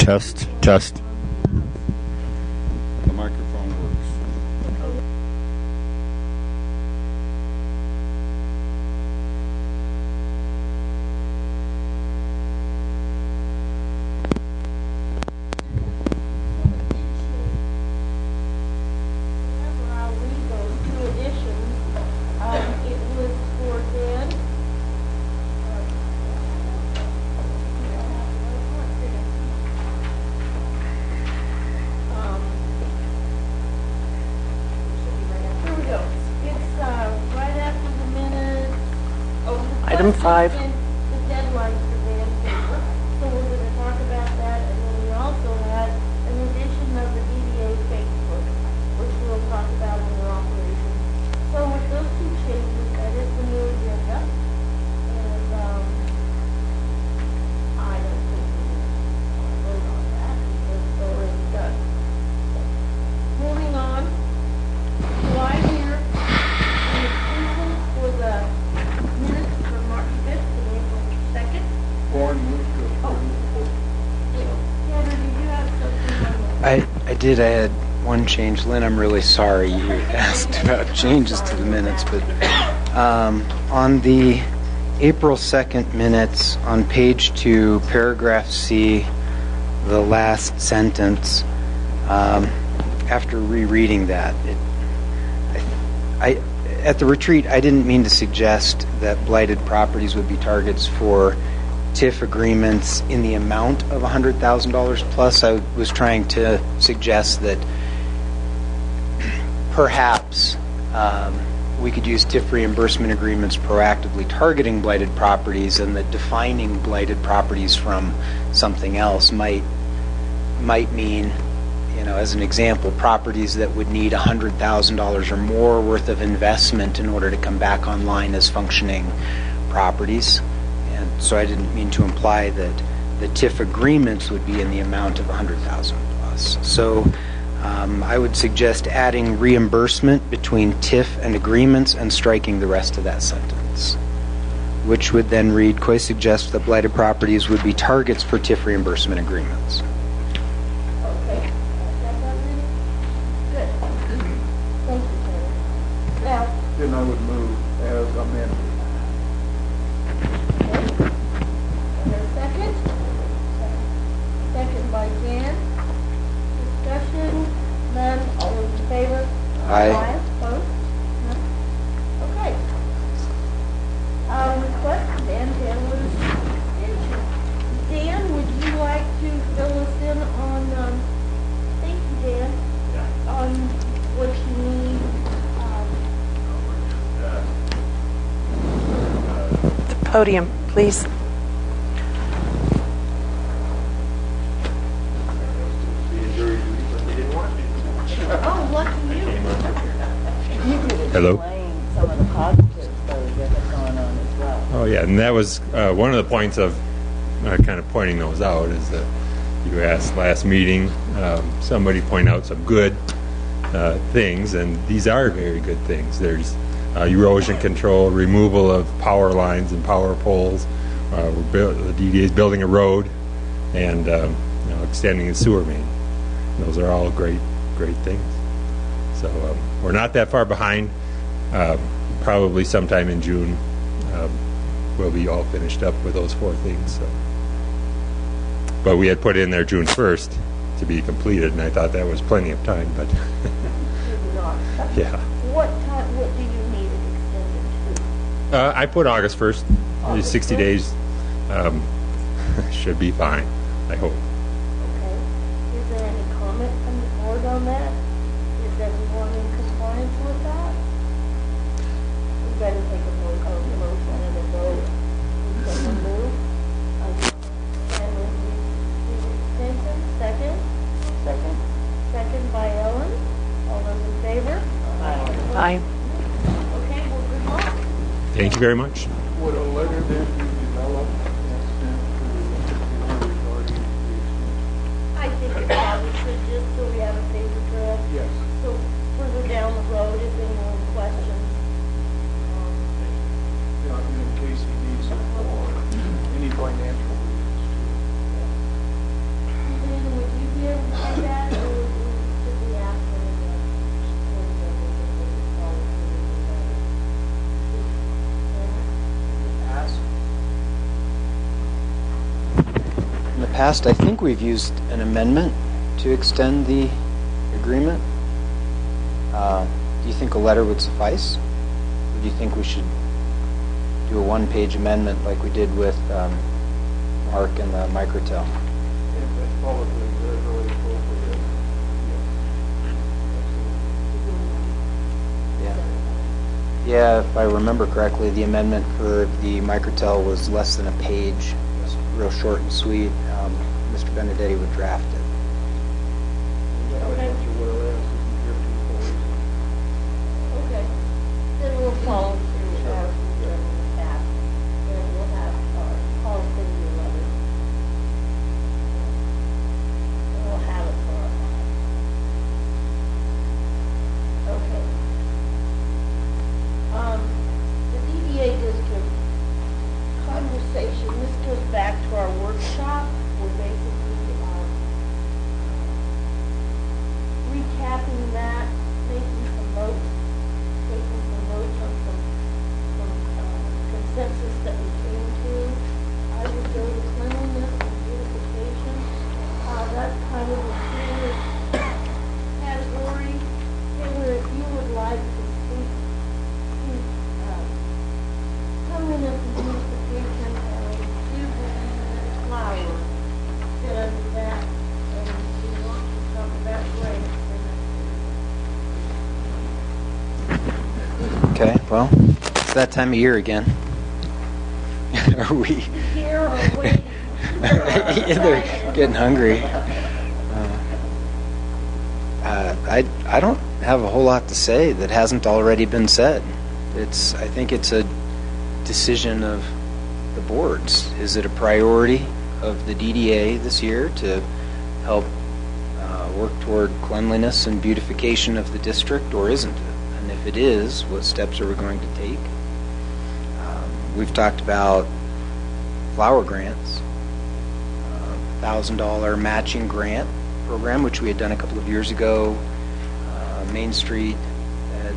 Test, test. The microphone works. Whenever I read those two editions, it was for Dan. Here we go. It's right after the minute. Item 5. The deadline for Dan's paper. So we're going to talk about that, and then we also had an edition of the DDA Facebook, which we'll talk about in their operation. So with those two changes, that is the new agenda, and I don't think we need to vote on that because it's already done. Moving on, do I hear an approval for the minutes for March 5th and April 2nd? Warren moved to Tanner, did you have something on that? I did. I had one change. Lynn, I'm really sorry you asked about changes to the minutes, but on the April 2nd minutes, on page 2, paragraph C, the last sentence, after rereading that, at the retreat, I didn't mean to suggest that blighted properties would be targets for TIF agreements in the amount of $100,000 plus. I was trying to suggest that perhaps we could use TIF reimbursement agreements proactively targeting blighted properties, and that defining blighted properties from something else might mean, as an example, properties that would need $100,000 or more worth of investment in order to come back online as functioning properties. And so I didn't mean to imply that the TIF agreements would be in the amount of $100,000 plus. So I would suggest adding reimbursement between TIF and agreements and striking the rest of that sentence, which would then read, Coy suggests that blighted properties would be targets for TIF reimbursement agreements. Okay. Good. Thank you, Tanner. Now, Then I would move as amended. okay. And a second? Second by Jan. Discussion, none, all those in favor? Aye. Opposed? None? Okay. Request for Dan Taylor's extension. Dan, would you like to fill us in on, thank you, Dan, on what you need? The podium, please. Oh, lucky you. Hello. Some of the positives though that have gone on as well. Oh yeah, and that was one of the points of kind of pointing those out is that you asked last meeting, somebody point out some good things, and these are very good things. There's erosion control, removal of power lines and power poles. The DDA is building a road and extending the sewer main. Those are all great things. So we're not that far behind. Probably sometime in June we'll be all finished up with those 4 things. So. But we had put in there June 1st to be completed, and I thought that was plenty of time. But yeah. What time, what do you need it extended to? I put August 1st. August 60 1st? days should be fine, I hope. Okay. Is there any comment from the board on that? Is everyone in compliance with that? We better take a vote, motion and a vote. Someone move? And the extension, second? Second by Ellen. All those in favor? Aye. Okay, well, good luck. Thank you very much. Would a letter then be developed and sent to the board regarding the extension? I think it probably should, just so we have a paper trail. Yes. So further down the road, if anyone questions. In case he needs it for any financial reasons. Is there past, I think we've used an amendment to extend the agreement. Do you think a letter would suffice? Or do you think we should do a one-page amendment like we did with Mark and the Microtel? And that's probably very, very appropriate. Yes, Yeah. Yeah, if I remember correctly, the amendment for the Microtel was less than a page. It was real short and sweet. Mr. Benedetti would draft it. absolutely. That Okay. much of whereas isn't here to police. Okay, then we'll follow through as we've done in the past, and we'll have, Paul send you a letter. And we'll have it for our file. Okay. The DDA district conversation, this goes back to our workshop, we're basically, recapping that, making some notes, taking some notes on some consensus that we came to. I would go to cleanliness and beautification. That's kind of a serious category. Taylor, if you would like to speak, cleanliness and beautification and flowers, fit under that, and if you want to talk about grades, then Okay, well, it's that time of year again. Are we? here or waiting. They're getting hungry. I don't have a whole lot to say that hasn't already been said. I think it's a decision of the boards. Is it a priority of the DDA this year to help work toward cleanliness and beautification of the district, or isn't it? And if it is, what steps are we going to take? We've talked about flower grants, $1,000 matching grant program, which we had done a couple of years ago. Main Street had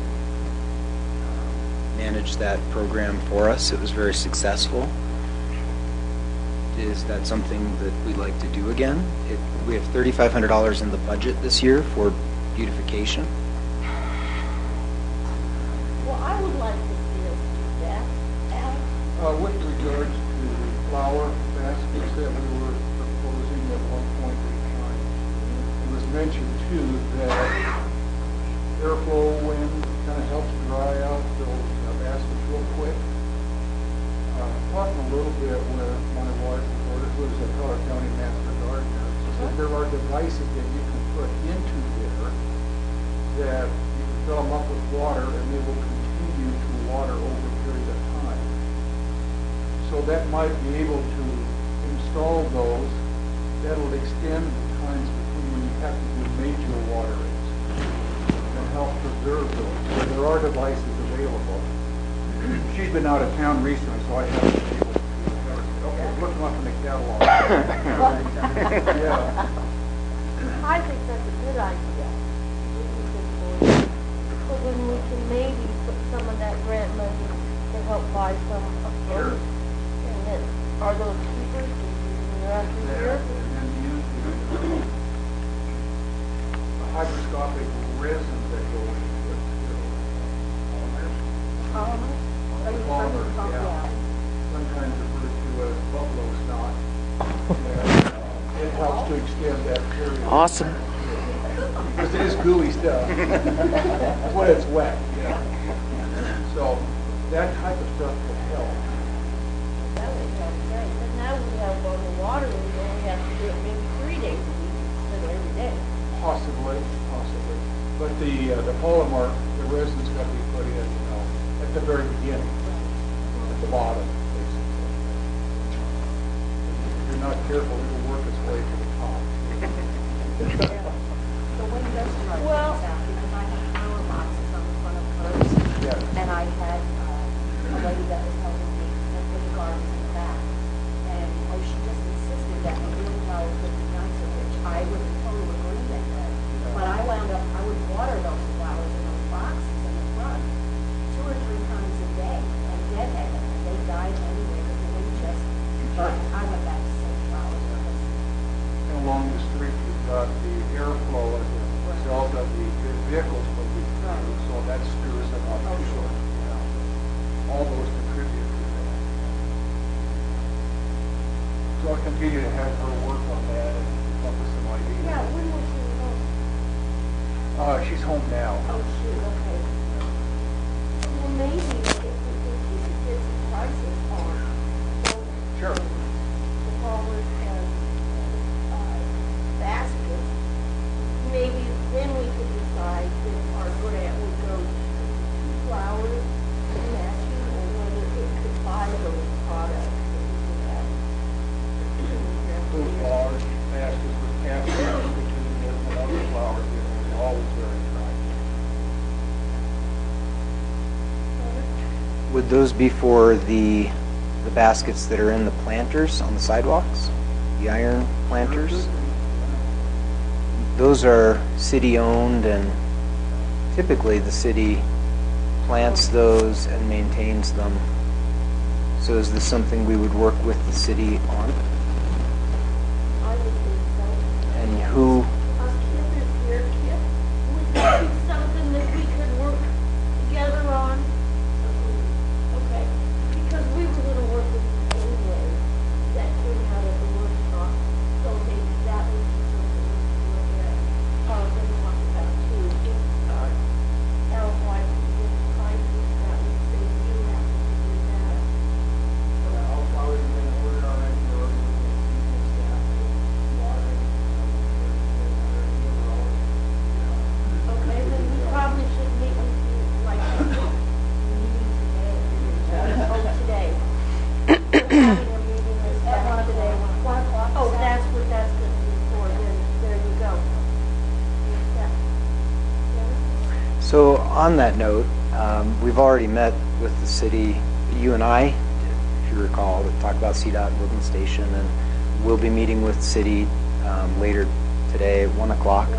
managed that program for us. It was very successful. Is that something that we'd like to do again? We have $3,500 in the budget this year for beautification. Well, I would like to see us do that. Alex? With regards to flower baskets that we were proposing at one point in time, it was mentioned too that airflow wind kind of helps dry out those baskets real quick. Talking a little bit with my wife, who is a Color County Master Gardener, she said there are devices that you can put into there that you can fill them up with water and they will continue to water over a period of time. So that might be able to install those. That'll extend the times between when you have to do major waterings and help preserve those. So there are devices available. She's been out of town recently, so I haven't been able to. Okay, look them up in the catalog. Yeah. I think that's a good idea. So then we can maybe put some of that grant money to help buy some of those. And then, are those cheaper to use year after year? And then use the hygroscopic resin that goes with polymers. Polymers, yeah. Sometimes referred to as buffalo snot. And, it helps to extend that period. Awesome. Because it is gooey stuff when it's wet. Yeah. So that type of stuff will help. That would help, great. And now we have on the water, we only have to do it maybe 3 days a week instead of every day. Possibly. But the polymer, the resin's got to be put in, at the very beginning, at the bottom, basically. If you're not careful, it'll work its way to the top. The wind does dry Well- things out, because I had flower boxes on the front of cars, Yes. and I had a lady that was helping me with the gardens in the back. And, she just insisted that the real flowers would be nicer, which I was in total agreement with. But I wound up, I would water those flowers in those boxes in the front 2 or 3 times a day, and deadhead them, and they died anyway, because the wind just, but I went back to six flowers, because along the street, you've got the airflow as a result of the vehicles moving through, so that stirs it up. All those contribute to that. So I'll continue to have her work on that and come up with some ideas. Yeah, when was she home? She's home now. Oh, shoot, okay. Well, maybe if you could get some prices on Sure. the flowers and baskets, maybe then we could decide if our grant would go to flowers matching or whether it could buy those products that we could have. Those flowers, baskets with capsules, between and other flowers, is always very attractive. Would those be for the baskets that are in the planters on the sidewalks? The iron planters? Those are city-owned, and typically the city plants those and maintains them. So is this something we would work with the city on? I would think so. And who, Kip is here, Kip. Would that be something that we could work together on? Okay, because we were gonna work with you anyway, that came out of the workshop, so maybe that would be something we could look at, and talk about too. If, our wife could get prices, that would save you having to do that. I'll probably be in order on it, or Okay, then we probably should meet with you like meeting today. Oh, today. We're having a meeting this back today. 1 o'clock. Oh, that's what that's gonna be for, then, there you go. Yeah. so on that note, we've already met with the city, you and I, if you recall, to talk about CDOT and Woodland Station, and we'll be meeting with the city later today at 1 o'clock. To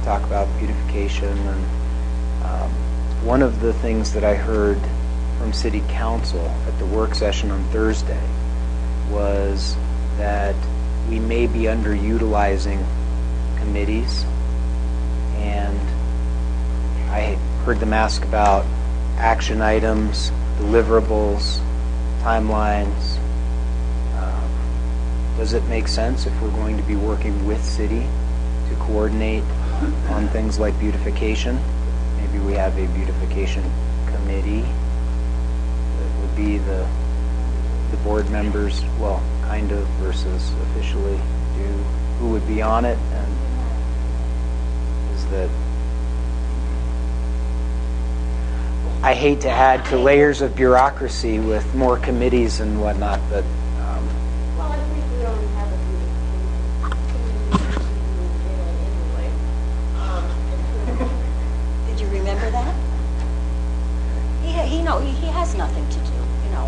talk about beautification. And one of the things that I heard from City Council at the work session on Thursday was that we may be underutilizing committees, and I heard them ask about action items, deliverables, timelines. Does it make sense if we're going to be working with city to coordinate on things like beautification? Maybe we have a beautification committee that would be the board members, well, kind of, versus officially do, who would be on it, and is that, I hate to add to layers of bureaucracy with more committees and whatnot, but Well, I think we already have a beautification anyway. Did you remember that? He has nothing to do,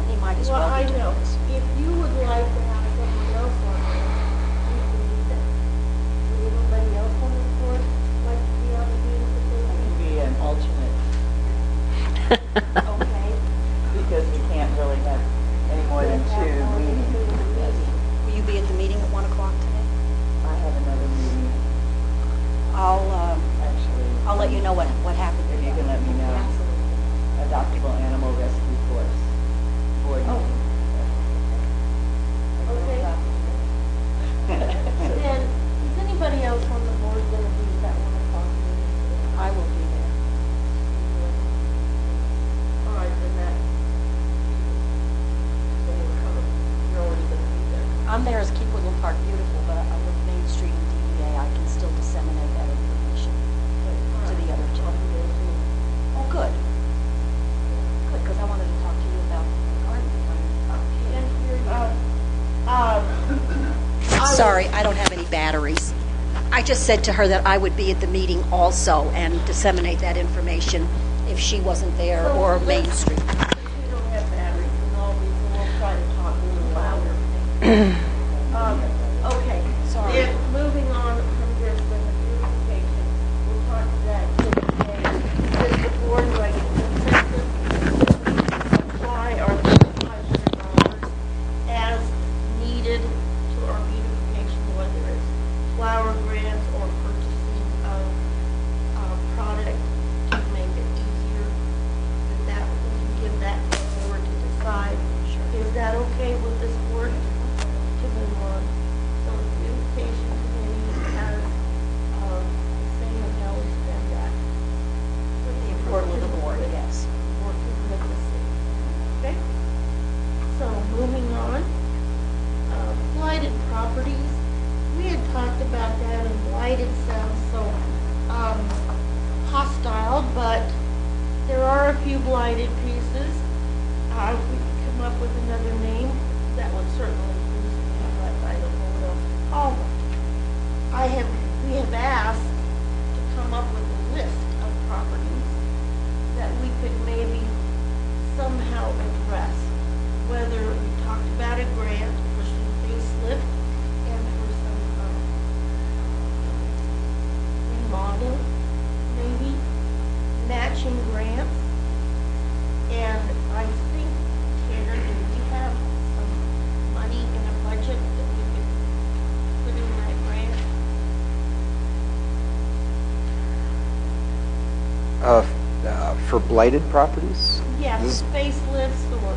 he might as Well, well I be doing know. this. If you would like to have someone else on there, we can do that. Would anybody else on the board like to be on the beautification? Be an alternate, Okay. because we can't really have any more than two meetings. Will you be at the meeting at 1 o'clock today? I have another meeting, actually. I'll let you know what happened. If you can let me know. Adoptable Animal Rescue Force. Board Oh. meeting. Okay. Then, is anybody else on the board going to be at that 1 o'clock meeting? I will be there. All right, then that. So we're covered. You're already going to be there. I'm there as Keep Woodland Park Beautiful, but with Main Street and DDA, I can still disseminate that information to the other two. Oh, good. Good, because I wanted to talk to you about the garden. And here, Sorry, I don't have any batteries. I just said to her that I would be at the meeting also and disseminate that information if she wasn't there or Main Street. we don't have batteries and all these, and we'll try to talk a little louder. Okay. Sorry. Then, moving on from this, then the beautification, we'll talk to that today. Does the board like consensus supply our $500 as needed to our beautification talked about that, and blighted sounds so hostile, but there are a few blighted pieces. If we could come up with another name, that would certainly please me, but I don't know what else to call them. We have asked to come up with a list of properties that we could maybe somehow address, whether we talked about a grant for some facelift and for some remodel, maybe matching grants. And I think, Tanner, do we have some money in a budget that we could put in that grant? For blighted properties? Yes, This- facelifts or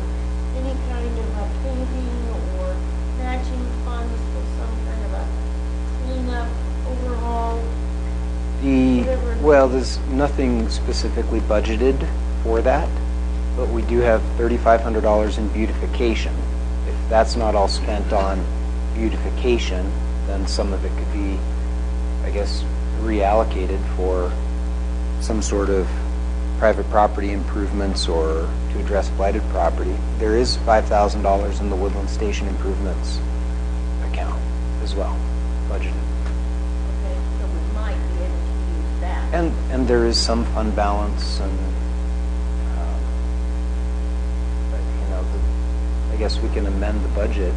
any kind of a painting or matching funds for some kind of a cleanup, overhaul. Well, there's nothing specifically budgeted for that, but we do have $3,500 in beautification. If that's not all spent on beautification, then some of it could be, I guess, reallocated for some sort of private property improvements or to address blighted property. There is $5,000 in the Woodland Station improvements account as well, budgeted. Okay, so we might be able to use that. And there is some fund balance and, but, I guess we can amend the budget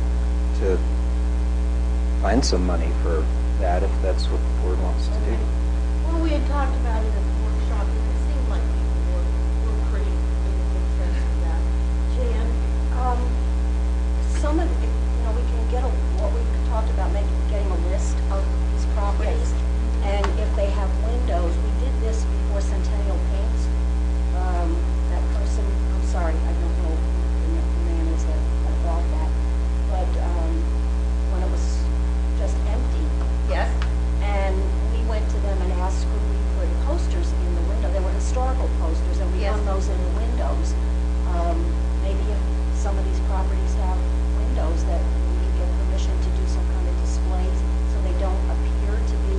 to find some money for that if that's what the board wants to do. Well, we had talked about it at the workshop, and it seemed like people were pretty in consensus of that. Jan? Some of it, we can get what we talked about, getting a list of these properties. And if they have windows, we did this before Centennial Paints. That person, I'm sorry, I don't know who the man is that bought that. But when it was just empty. Yes? And we went to them and asked, could we put posters in the window? They were historical posters, and we Yes. hung those in the windows. Maybe if some of these properties have windows, that we could get permission to do some kind of displays so they don't appear to be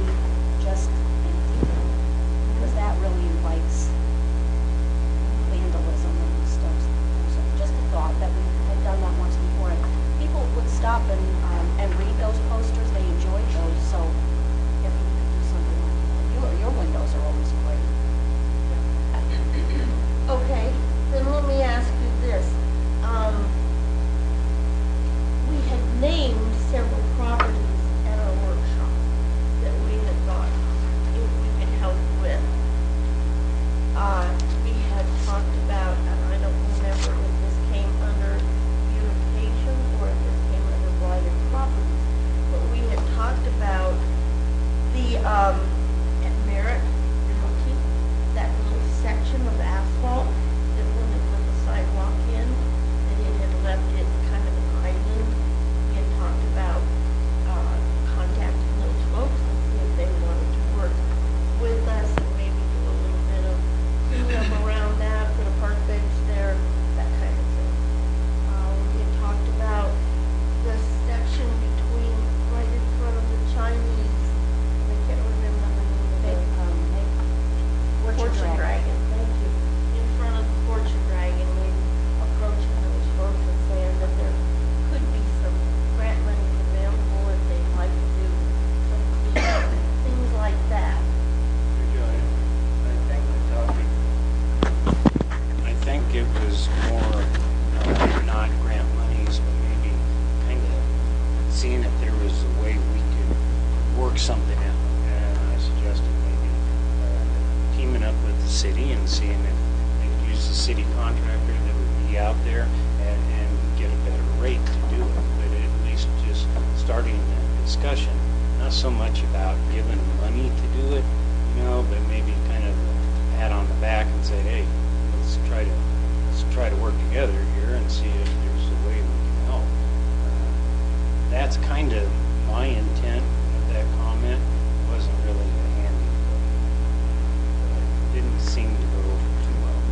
just empty, because that really invites vandalism and stuff. So just a thought that we had done that once before, and people would stop and read those posters. They enjoyed those, so if we could do something like that. Your windows are always great. Okay, then let me ask you this. We had named several properties at our workshop that we had thought if we could help with. We had talked about, and I don't remember if this came under beautification or if this came under blighted properties, but we had talked about the, at Merritt Realty, that little section of asphalt that when they put the sidewalk in, that it had left it kind of an island. We had talked about contacting those folks and see if they wanted to work with us and maybe do a little bit of cleanup around that, put a park bench there, that kind of thing. We had talked about the section between, right in front of the Chinese, I can't remember the name of it. Fortune Dragon, thank you. In front of the Fortune Dragon, maybe approaching those folks and saying that there could be some grant money available if they'd like to do some cleanup, things like that. I think it was more not grant monies, but maybe kind of seeing if there was a way we could work something out. And I suggested maybe teaming up with the city and seeing if they could use the city contractor that would be out there and get a better rate to do it. But at least just starting that discussion, not so much about giving money to do it, but maybe kind of a pat on the back and say, hey, let's try to work together here and see if there's a way we can help. That's kind of my intent of that comment. It wasn't really a handy, but it didn't seem to go over too well.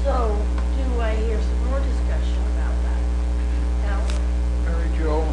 So, do I hear some more discussion about that? Al? Mary Jo,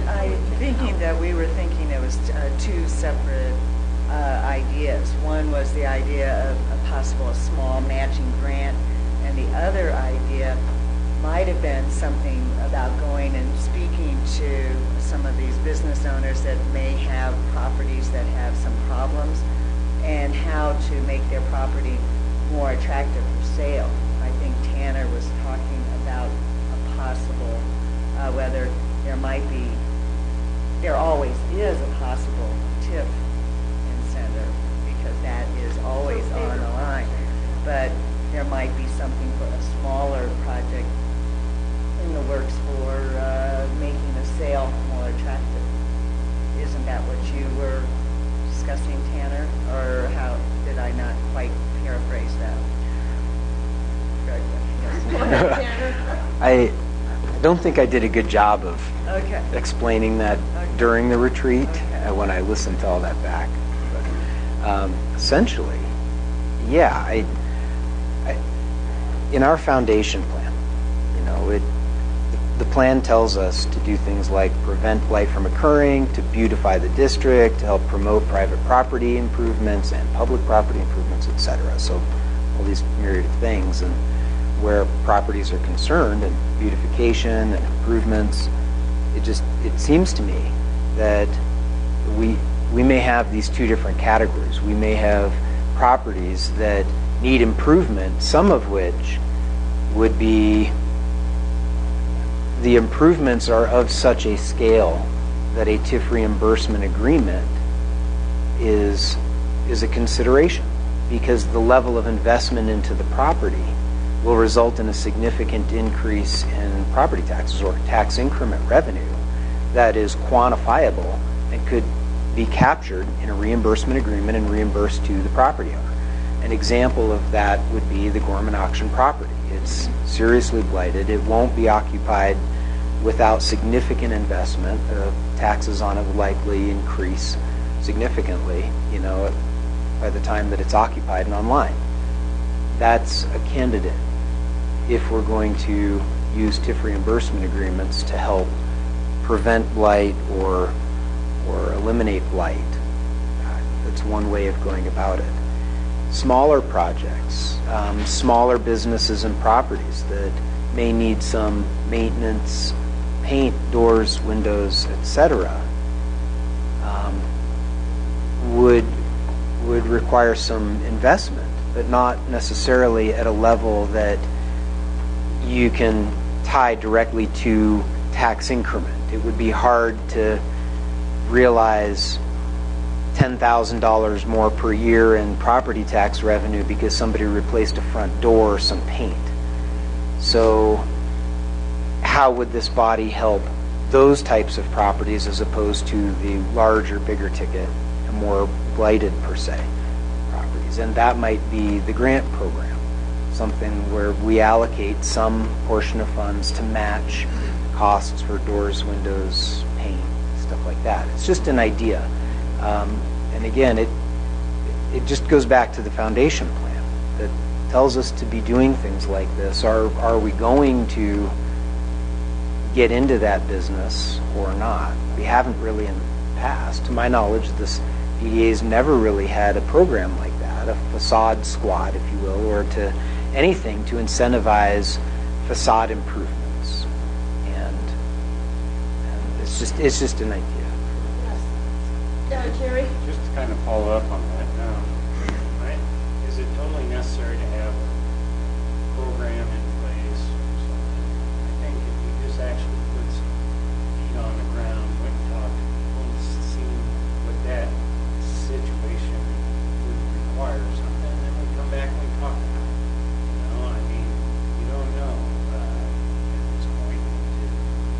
I'm thinking that we were thinking it was two separate ideas. One was the idea of a possible small matching grant, and the other idea might have been something about going and speaking to some of these business owners that may have properties that have some problems, and how to make their property more attractive for sale. I think Tanner was talking about a possible, whether there always is a possible TIF incentive, because that is always on the line. But there might be something for a smaller project in the works for making a sale more attractive. Isn't that what you were discussing, Tanner? Or how did I not quite paraphrase that? I don't think I did a good job of Okay. explaining that during the retreat when I listened to all that back. But, essentially, yeah, in our foundation plan, the plan tells us to do things like prevent blight from occurring, to beautify the district, to help promote private property improvements and public property improvements, etc. So all these myriad of things, and where properties are concerned and beautification and improvements, it seems to me that we may have these two different categories. We may have properties that need improvement, some of which would be, the improvements are of such a scale that a TIF reimbursement agreement is a consideration, because the level of investment into the property will result in a significant increase in property taxes or tax increment revenue that is quantifiable and could be captured in a reimbursement agreement and reimbursed to the property owner. An example of that would be the Gorman Auction property. It's seriously blighted. It won't be occupied without significant investment. Taxes on it will likely increase significantly, by the time that it's occupied and online. That's a candidate if we're going to use TIF reimbursement agreements to help prevent blight or eliminate blight. That's one way of going about it. Smaller projects, smaller businesses and properties that may need some maintenance, paint, doors, windows, etc., would require some investment, but not necessarily at a level that you can tie directly to tax increment. It would be hard to realize $10,000 more per year in property tax revenue because somebody replaced a front door or some paint. So how would this body help those types of properties as opposed to the larger, bigger ticket and more blighted per se properties? And that might be the grant program, something where we allocate some portion of funds to match costs for doors, windows, paint, stuff like that. It's just an idea. And again, it just goes back to the foundation plan that tells us to be doing things like this. Are we going to get into that business or not? We haven't really in the past. To my knowledge, this DDA's never really had a program like that, a facade squad, if you will, or to anything to incentivize facade improvements. And it's just an idea. Jerry? Just to kind of follow up on that, is it totally necessary to have a program in place or something? I think if you just actually put some feet on the ground, went and talked to people and seen what that situation would require or something, and then we come back and we talk about it. You don't know at this point. To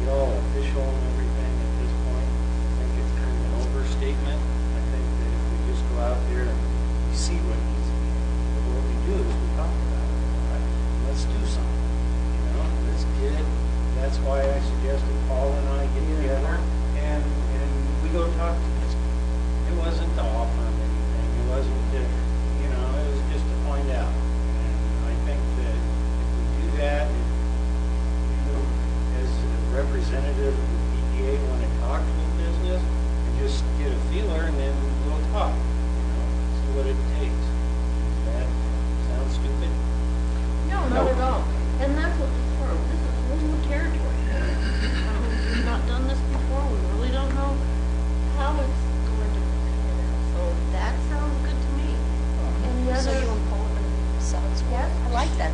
get all official and everything at this point, I think it's kind of an overstatement. I think that if we just go out there and we see what needs to be done, what we do is we talk about it. Right? Let's do something. Let's get it. That's why I suggested Paul and I get together and we go talk to this. It wasn't to offer them anything. It wasn't to, it was just to find out. And I think that if we do that, you as a representative of the DDA want to talk to the business and just get a feeler and then we'll talk, see what it takes. Does that sound stupid? No, not at all. And that's what this is new territory. We've not done this before. We really don't know how it's going to pan out. So that sounds good to me. Any So other? you want to pull it and sell it? Yes. I like that.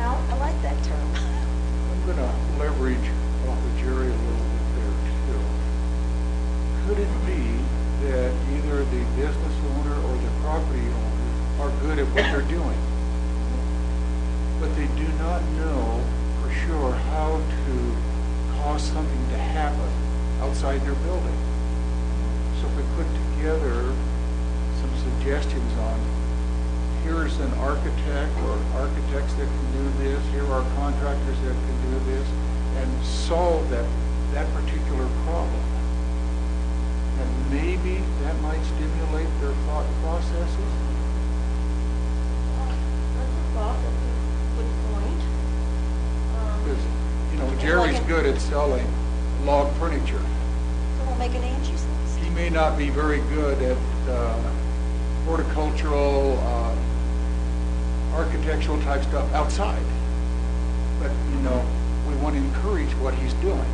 Al? I like that term. I'm going to leverage off of Jerry a little bit there too. Could it be that either the business owner or the property owner are good at what they're doing, but they do not know for sure how to cause something to happen outside their building? So if we put together some suggestions on, here's an architect or architects that can do this, here are contractors that can do this, and solve that particular problem. And maybe that might stimulate their thought processes. That's a thought. That's a good point. Because, Jerry's good at selling log furniture. So we'll make an Angie's List. He may not be very good at horticultural, architectural type stuff outside. But, we want to encourage what he's doing.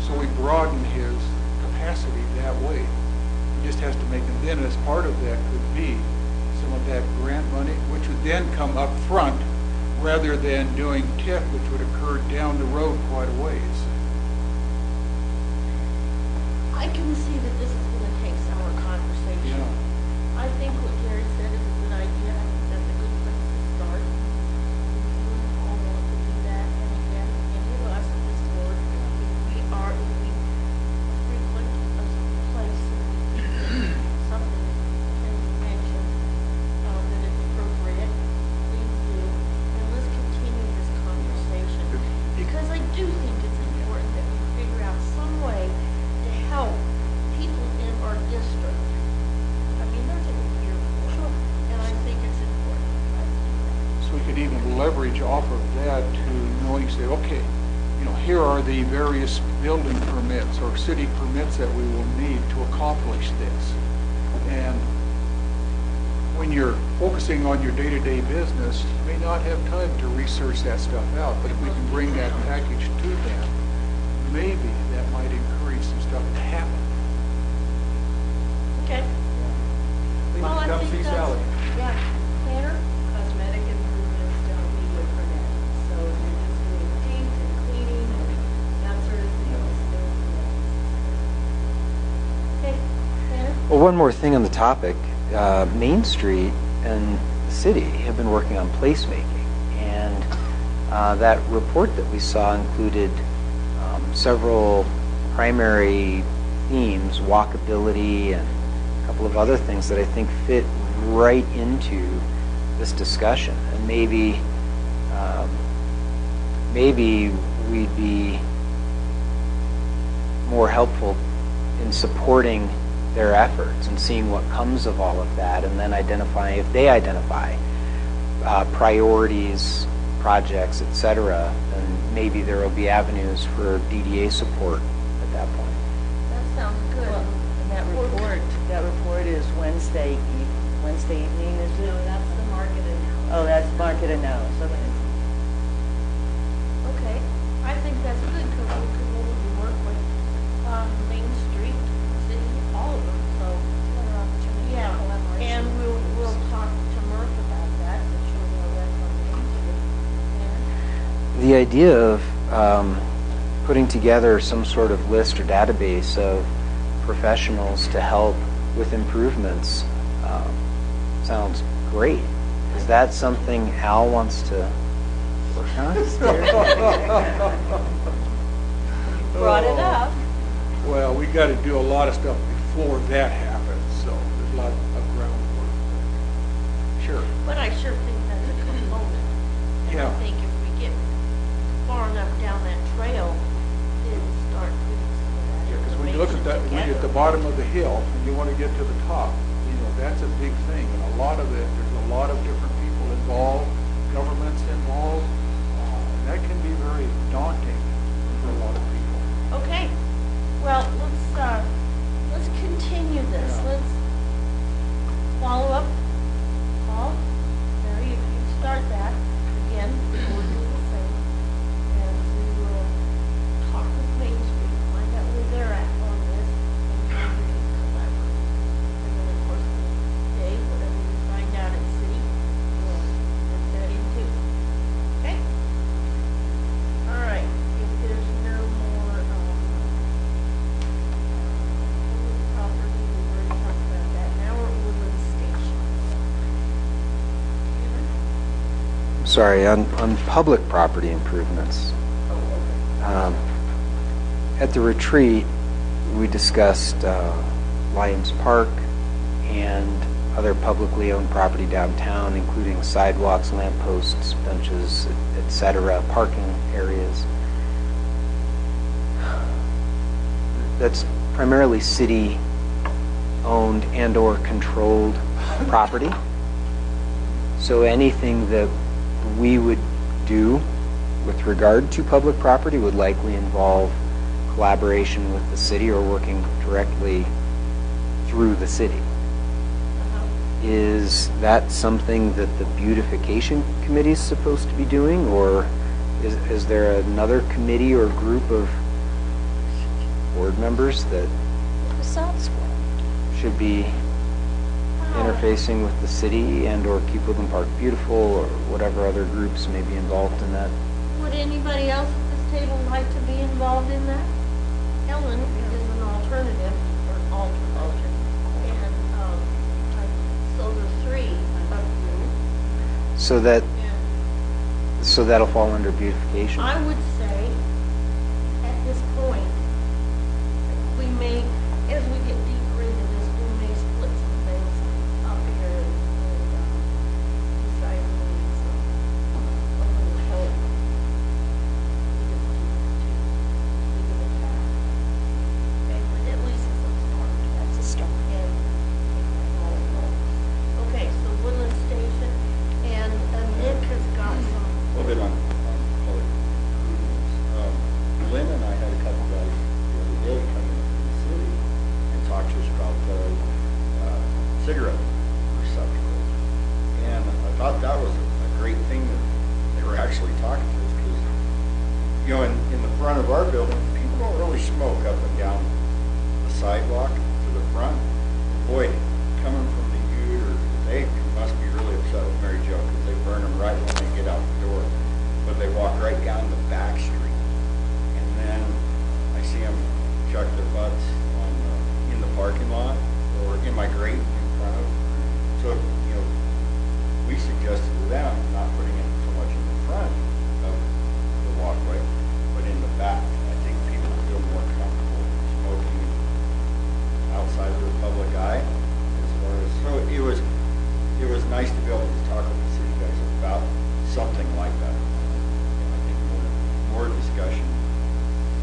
So we broaden his capacity that way. He just has to make, and then as part of that could be some of that grant money, which would then come up front rather than doing TIF, which would occur down the road quite a ways. I can see that this is going to take some more conversation. Yeah. I think what Jerry said is a good idea. I think that's a good place to start. We all want to do that. And again, any of us in this board, if we frequent a place, something can be mentioned that is appropriate, please do. And let's continue this conversation. Because I do think it's important that we figure out some way to help people in our district. I mean, they're getting here for, and I think it's important. So we could even leverage off of that to knowing, say, okay, here are the various building permits or city permits that we will need to accomplish this. And when you're focusing on your day-to-day business, you may not have time to research that stuff out, but if we can bring that package to them, maybe that might encourage some stuff to happen. Okay. Well, I Come think see that's, Sally. yeah, Tanner? Cosmetic improvements don't need a permit, so if you're just doing paint and cleaning and that sort of thing. Okay, Tanner? Well, one more thing on the topic. Main Street and the city have been working on placemaking, and that report that we saw included several primary themes, walkability and a couple of other things that I think fit right into this discussion. And maybe we'd be more helpful in supporting their efforts and seeing what comes of all of that, and then identifying, if they identify priorities, projects, etc., then maybe there will be avenues for DDA support at that point. That sounds good. Well, and that report is Wednesday evening, is it? No, that's the market analysis. Oh, that's market analysis, okay. Okay, I think that's good, because we can really work with Main Street, City, all of them, so. Another opportunity for Yeah, collaboration. and we'll talk to Murph about that, and she'll know that's something to do. Tanner? The idea of putting together some sort of list or database of professionals to help with improvements sounds great. Is that something Al wants to work on? Brought it up. Well, we got to do a lot of stuff before that happens, so there's a lot of groundwork. Sure. But I sure think that's a component. And Yeah. I think if we get far enough down that trail, it'll start putting some of that Yeah, because when you look at that, when you're at the bottom of the hill and you want to get to the top, that's a big thing. And a lot of it, there's a lot of different people involved, governments involved. And that can be very daunting for a lot of people. Okay, well, let's continue this. Let's follow up. Paul, Mary, if you start that again, we'll do the same. And we will talk with Main Street, find out where they're at on this, and how we can collaborate. And then, of course, Dave, whatever we find out at city, we'll put that into. Okay? All right, if there's no more, property, we've already talked about that. Now we're at Woodland Station. Sorry, on public property improvements. At the retreat, we discussed Lions Park and other publicly owned property downtown, including sidewalks, lampposts, benches, etc., parking areas. That's primarily city-owned and/or controlled property. So anything that we would do with regard to public property would likely involve collaboration with the city or working directly through the city. Is that something that the beautification committee is supposed to be doing, or is there another committee or group of board members that should be interfacing with the city and/or keep Woodland Park beautiful, or whatever other groups may be involved in that? Would anybody else at this table like to be involved in that? Ellen is an alternative, or alternate, and, so the three of you. So that'll fall under beautification. I would say, at this point, we may, as we get deeper into this, we may split some things up here and decide on some, a little help. Okay, but at least it's a start. That's a start. Okay, so Woodland Station, and Nick has got some. A little bit on public improvements. Lynn and I had a couple guys the other day come in from the city and talk to us about the cigarette receptacles. And I thought that was a great thing that they were actually talking to us, because, you know, in the front of our building, people don't really smoke up and down the sidewalk to the front. Boy, coming from the Ute, or they must be really upset with Mary Jo, because they burn them right when they get out the door. But they walk right down the back street. And then I see them chuck their butts on in the parking lot or in my grate in front of. So, you know, we suggested to them not putting it so much in the front of the walkway, but in the back. I think people feel more comfortable smoking outside of the public eye. As far as, so it was nice to be able to talk with the city guys about something like that. And I think more discussion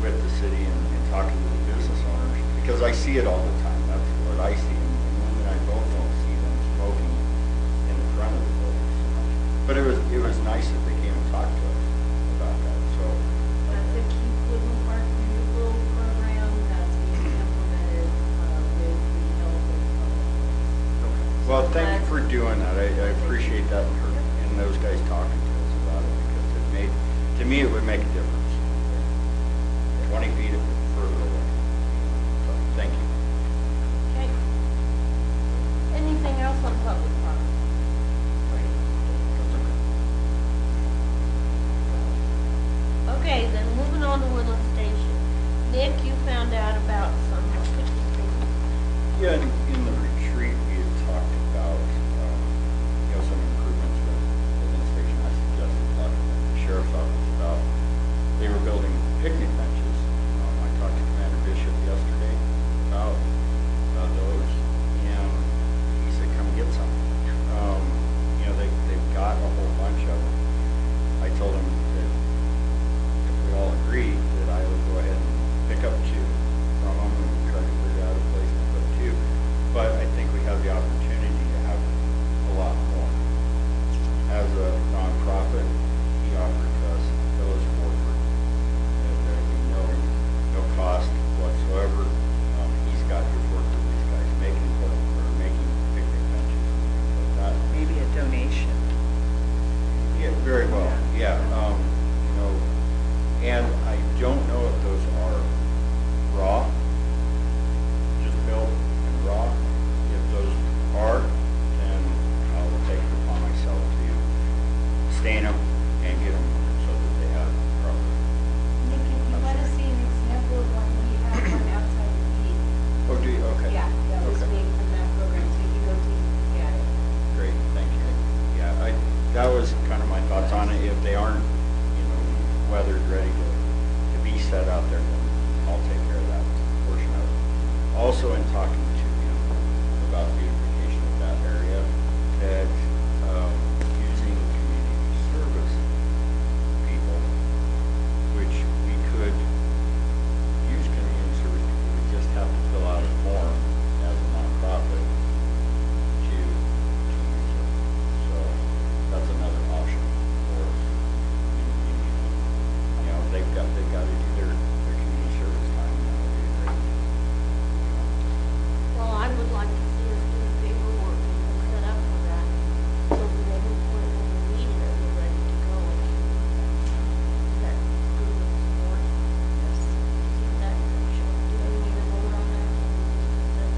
with the city and talking to the business owners, because I see it all the time. That's what I see. And Lynn and I both don't see them smoking in the front of the building so much. But it was nice that they came and talked to us about that. So That's a Keep Woodland Park Beautiful program that's being implemented with the help of. well, thank you for doing that. I appreciate that, and those guys talking to us about it, because it made, to me, it would make a difference. 20 feet further away. So, thank you. Okay. Anything else on public property? Okay, then moving on to Woodland Station. Nick, you found out about some picnic things. Yeah, in the retreat, we had talked about, you know, some improvements with the station. I suggested talking to the sheriff's office about, they were building picnic benches. I talked to Commander Bishop yesterday about those, and he said, come get some. You know, they've got a whole bunch of them. I told him that if we all agree, that I would go ahead and pick up 2 from them and try to figure out a place to put 2. also in talking to him about beautification of that area, that using community service people, which we could use community service people, we just have to fill out a form as a nonprofit to use it. So that's another option for us. You know, they've got to do their community service time, and that would be great. Well, I would like to see us do the paperwork and set up for that, so that when we put it in the meeting, that we're ready to go. Is that good with the board? Yes. Is that, do we need a vote on that? Okay.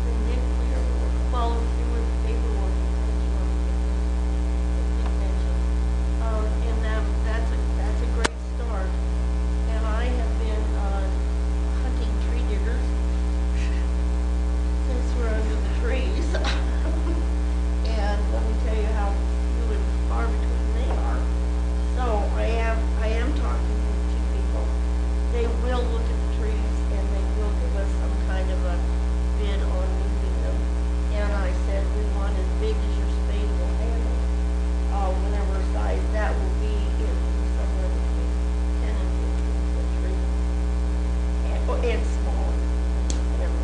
Then Nick, please follow through with the paperwork and send you on the mention. And that's a great start. And I have been, hunting tree diggers since we're under the trees. And let me tell you how few and far between they are. So I am talking to people. They will look at the trees and they will give us some kind of a bid on moving them. And I said, we want as big as your spade will handle. Whatever size that will be, in somewhere between 10 and 15 foot tree. And small, whatever.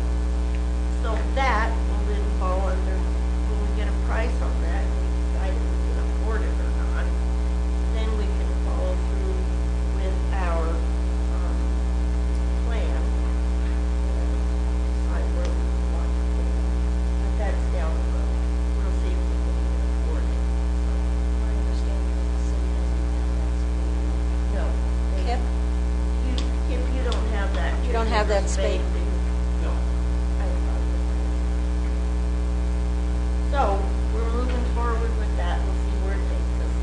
So that will then fall under, when we get a price on that, and we decide if we can afford it or not, then we can follow through with our, plan. And decide where we want to put it. But that's down the road. We'll see if we can even afford it. My understanding is the city doesn't have that space. No. Kip? If you don't have that. You don't have that spade? do you? No. I thought it was. So, we're moving forward with that, we'll see where it takes us.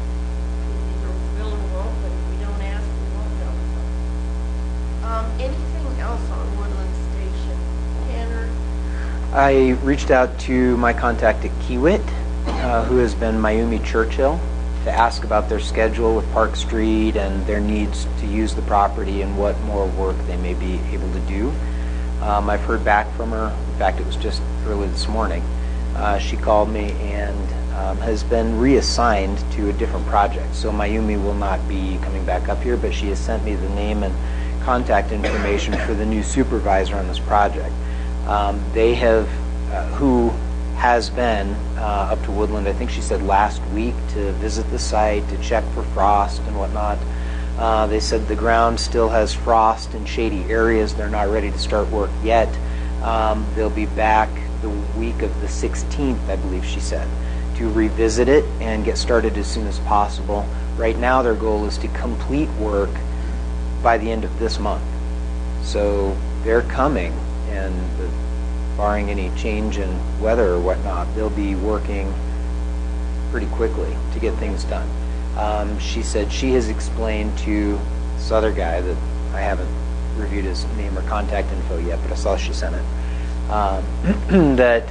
We either will or won't, but if we don't ask, we won't know. Anything else on Woodland Station? Tanner? I reached out to my contact at Kiewit, who has been Mayumi Churchill, to ask about their schedule with Park Street and their needs to use the property and what more work they may be able to do. I've heard back from her. In fact, it was just early this morning. She called me and has been reassigned to a different project. So Mayumi will not be coming back up here, but she has sent me the name and contact information for the new supervisor on this project. They have, who has been up to Woodland, I think she said last week, to visit the site, to check for frost and whatnot. They said the ground still has frost in shady areas. They're not ready to start work yet. They'll be back the week of the 16th, I believe she said, to revisit it and get started as soon as possible. Right now their goal is to complete work by the end of this month. So they're coming, and barring any change in weather or whatnot, they'll be working pretty quickly to get things done. She said she has explained to this other guy that I haven't reviewed his name or contact info yet, but I saw she sent it, that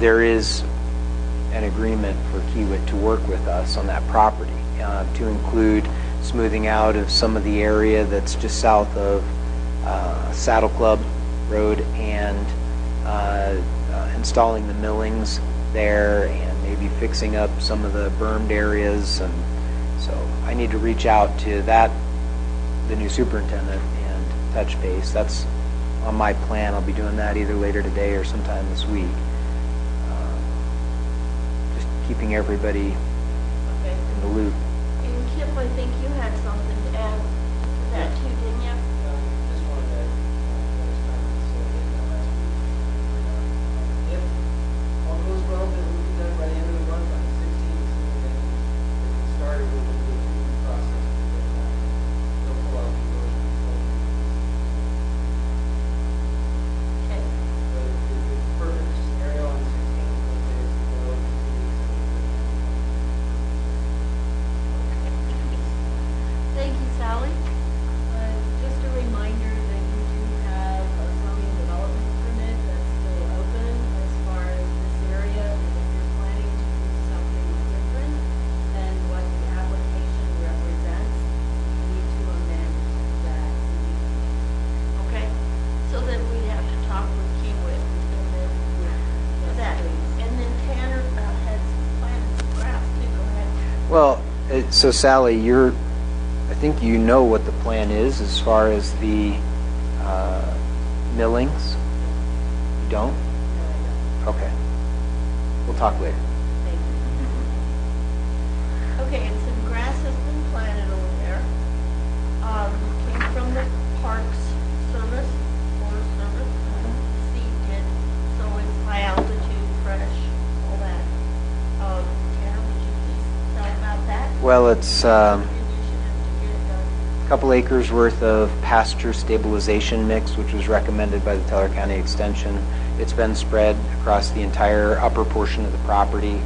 there is an agreement for Kiewit to work with us on that property, to include smoothing out of some of the area that's just south of Saddle Club Road, and installing the millings there, and maybe fixing up some of the bermed areas. And so I need to reach out to the new superintendent, and touch base. That's on my plan. I'll be doing that either later today or sometime this week. Just keeping everybody Okay. in the loop. And Kip, I think you had something to add to that too, didn't you? Just wanted to, let us know, so in the last week, if all goes well, then we'll be done by the end of the month on the 16th, and then if it started, we'll do the two process, and then they'll pull out the motion. Okay. But the perfect scenario on the 16th, let's say it's go 2 weeks, Thank you, Sally. talk with Kiewit, and then that, and then Tanner had planted some grass too, go ahead. Well, so Sally, I think you know what the plan is as far as the millings? You don't? Okay. We'll talk later. Thank you. Okay, and some grass has been planted over there. Came from the Parks Service, Forest Service, seed did, so it's high altitude, fresh, all that. Tanner, would you please tell about that? Well, it's Initiative to get it done. a couple acres worth of pasture stabilization mix, which was recommended by the Teller County Extension. It's been spread across the entire upper portion of the property.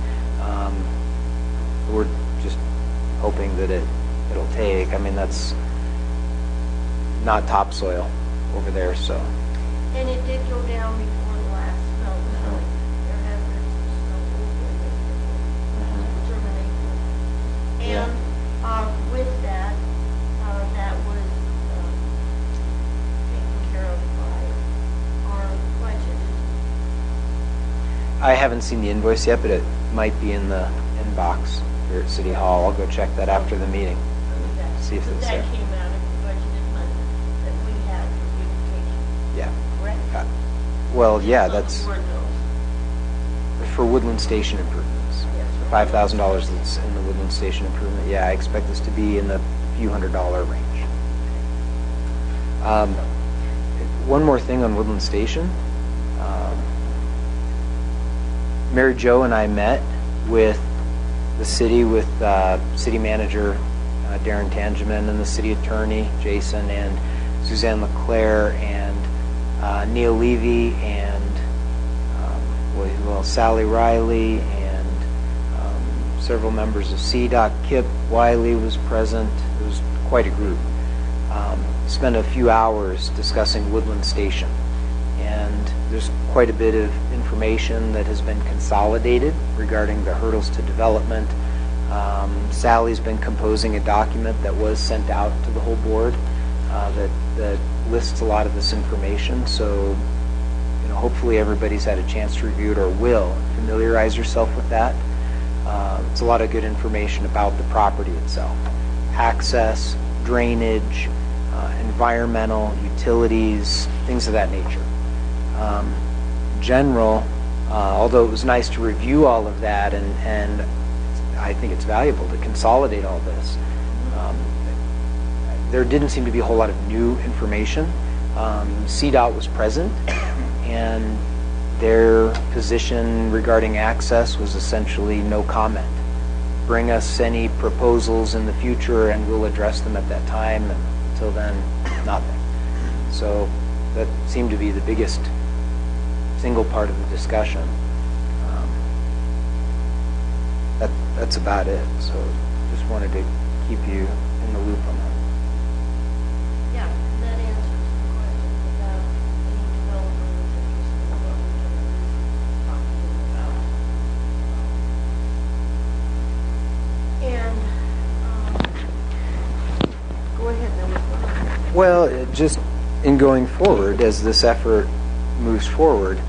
We're just hoping that it'll take. I mean, that's not topsoil over there, so. And it did go down before the last snow, so there has been some snow over it, germination. And with that, that was taken care of by our budget. I haven't seen the invoice yet, but it might be in the inbox here at City Hall. I'll go check that after the meeting and see if it's That there. came out of the budgeted money that we had for beautification, Yeah. correct? Well, yeah, On the that's board bills. for Woodland Station improvements. Yes. The $5,000 that's in the Woodland Station improvement. Yeah, I expect this to be in the few $100 range. One more thing on Woodland Station. Mary Jo and I met with the city, with city manager Darren Tangeman and the city attorney Jason and Suzanne LeClaire and Neil Levy and Sally Riley and several members of CDOT. Kip Wiley was present. It was quite a group. Spent a few hours discussing Woodland Station, and there's quite a bit of information that has been consolidated regarding the hurdles to development. Sally's been composing a document that was sent out to the whole board that lists a lot of this information. So, hopefully everybody's had a chance to review it or will familiarize yourself with that. It's a lot of good information about the property itself: access, drainage, environmental, utilities, things of that nature. General, although it was nice to review all of that, and I think it's valuable to consolidate all this, there didn't seem to be a whole lot of new information. CDOT was present, and their position regarding access was essentially no comment. Bring us any proposals in the future and we'll address them at that time, and until then, nothing. So that seemed to be the biggest single part of the discussion. That's about it. So just wanted to keep you in the loop on that. Yeah, that answers the questions about any developers interested in what we can talk to them about. And, go ahead, there was one. Well, just in going forward, as this effort moves forward,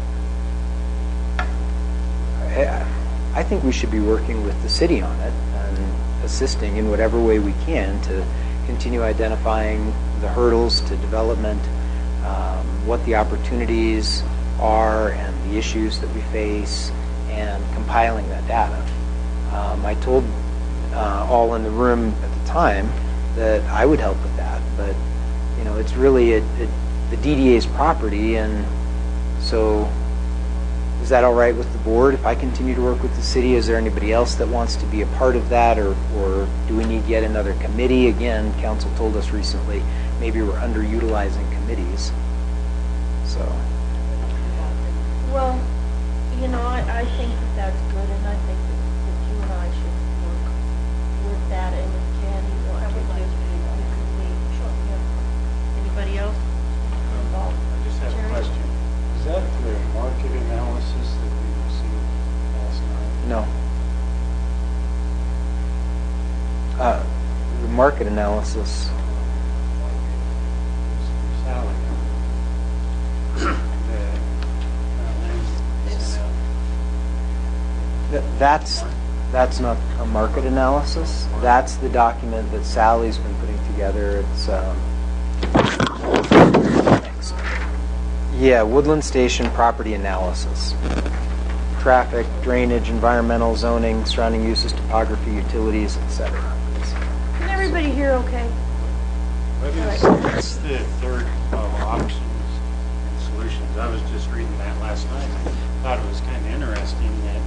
I think we should be working with the city on it and assisting in whatever way we can to continue identifying the hurdles to development, what the opportunities are and the issues that we face, and compiling that data. I told all in the room at the time that I would help with that, but it's really the DDA's property, and so is that all right with the board if I continue to work with the city? Is there anybody else that wants to be a part of that, or do we need yet another committee? Again, council told us recently maybe we're underutilizing committees. So. Well, I think that's good, and I think that you and I should work with that, and if Candy wants to just, you could be, yeah. Anybody else involved? I just have a Jerry? question. Is that the market analysis that we received last night? No. The market analysis. Sally, that That's not a market analysis. That's the document that Sally's been putting together. It's thanks. Yeah, Woodland Station property analysis. Traffic, drainage, environmental, zoning, surrounding uses, topography, utilities, etc. Can everybody hear okay? What's the third of options and solutions? I was just reading that last night. I thought it was kind of interesting that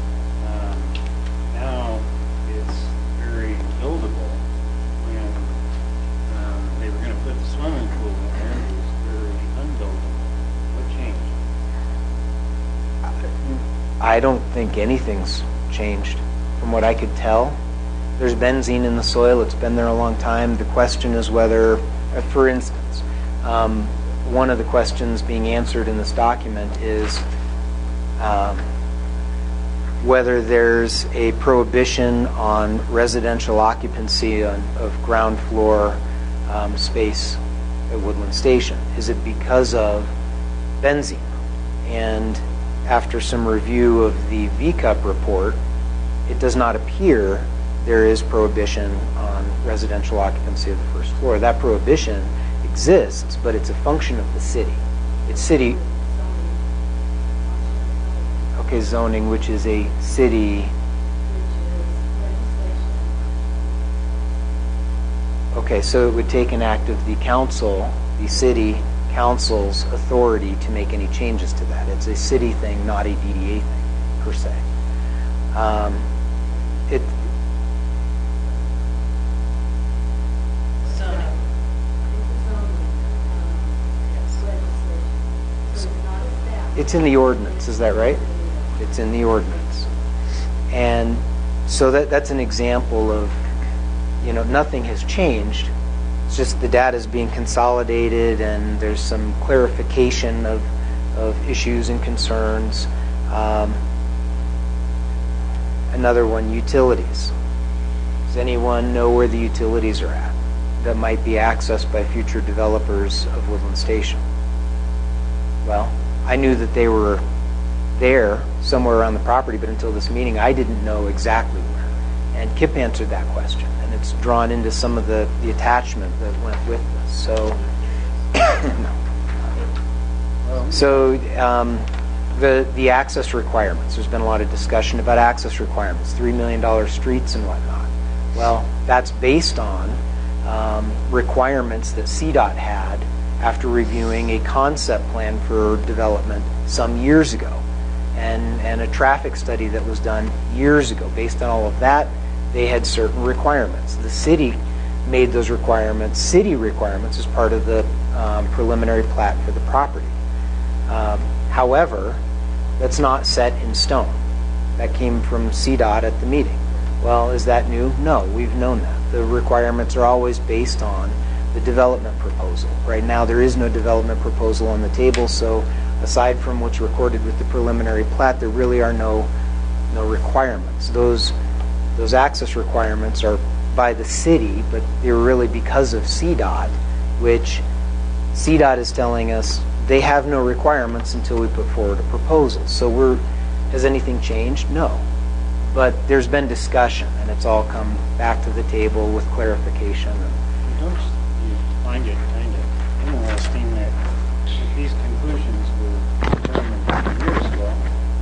now it's very buildable when they were going to put the swimming pool in there. It was very unbuildable. What changed? I don't think anything's changed from what I could tell. There's benzene in the soil. It's been there a long time. The question is whether, for instance, one of the questions being answered in this document is whether there's a prohibition on residential occupancy of ground floor space at Woodland Station. Is it because of benzene? And after some review of the VCUP report, it does not appear there is prohibition on residential occupancy of the first floor. That prohibition exists, but it's a function of the city. It's city, okay, zoning, which is a city, okay, so it would take an act of the council, the city council's authority to make any changes to that. It's a city thing, not a DDA thing, per se. It's in the ordinance, is that right? It's in the ordinance. And so that's an example of, nothing has changed. It's just the data is being consolidated and there's some clarification of issues and concerns. Another one, utilities. Does anyone know where the utilities are at that might be accessed by future developers of Woodland Station? Well, I knew that they were there somewhere around the property, but until this meeting, I didn't know exactly where. And Kip answered that question, and it's drawn into some of the attachment that went with this. So, so the access requirements. There's been a lot of discussion about access requirements, $3 million streets and whatnot. Well, that's based on requirements that CDOT had after reviewing a concept plan for development some years ago, and a traffic study that was done years ago. Based on all of that, they had certain requirements. The city made those requirements, city requirements, as part of the preliminary plat for the property. However, that's not set in stone. That came from CDOT at the meeting. Well, is that new? No, we've known that. The requirements are always based on the development proposal. Right now, there is no development proposal on the table, so aside from what's recorded with the preliminary plat, there really are no requirements. Those access requirements are by the city, but they're really because of CDOT, which CDOT is telling us they have no requirements until we put forward a proposal. So has anything changed? No. But there's been discussion, and it's all come back to the table with clarification. Don't you find it kind of interesting that if these conclusions were determined years ago,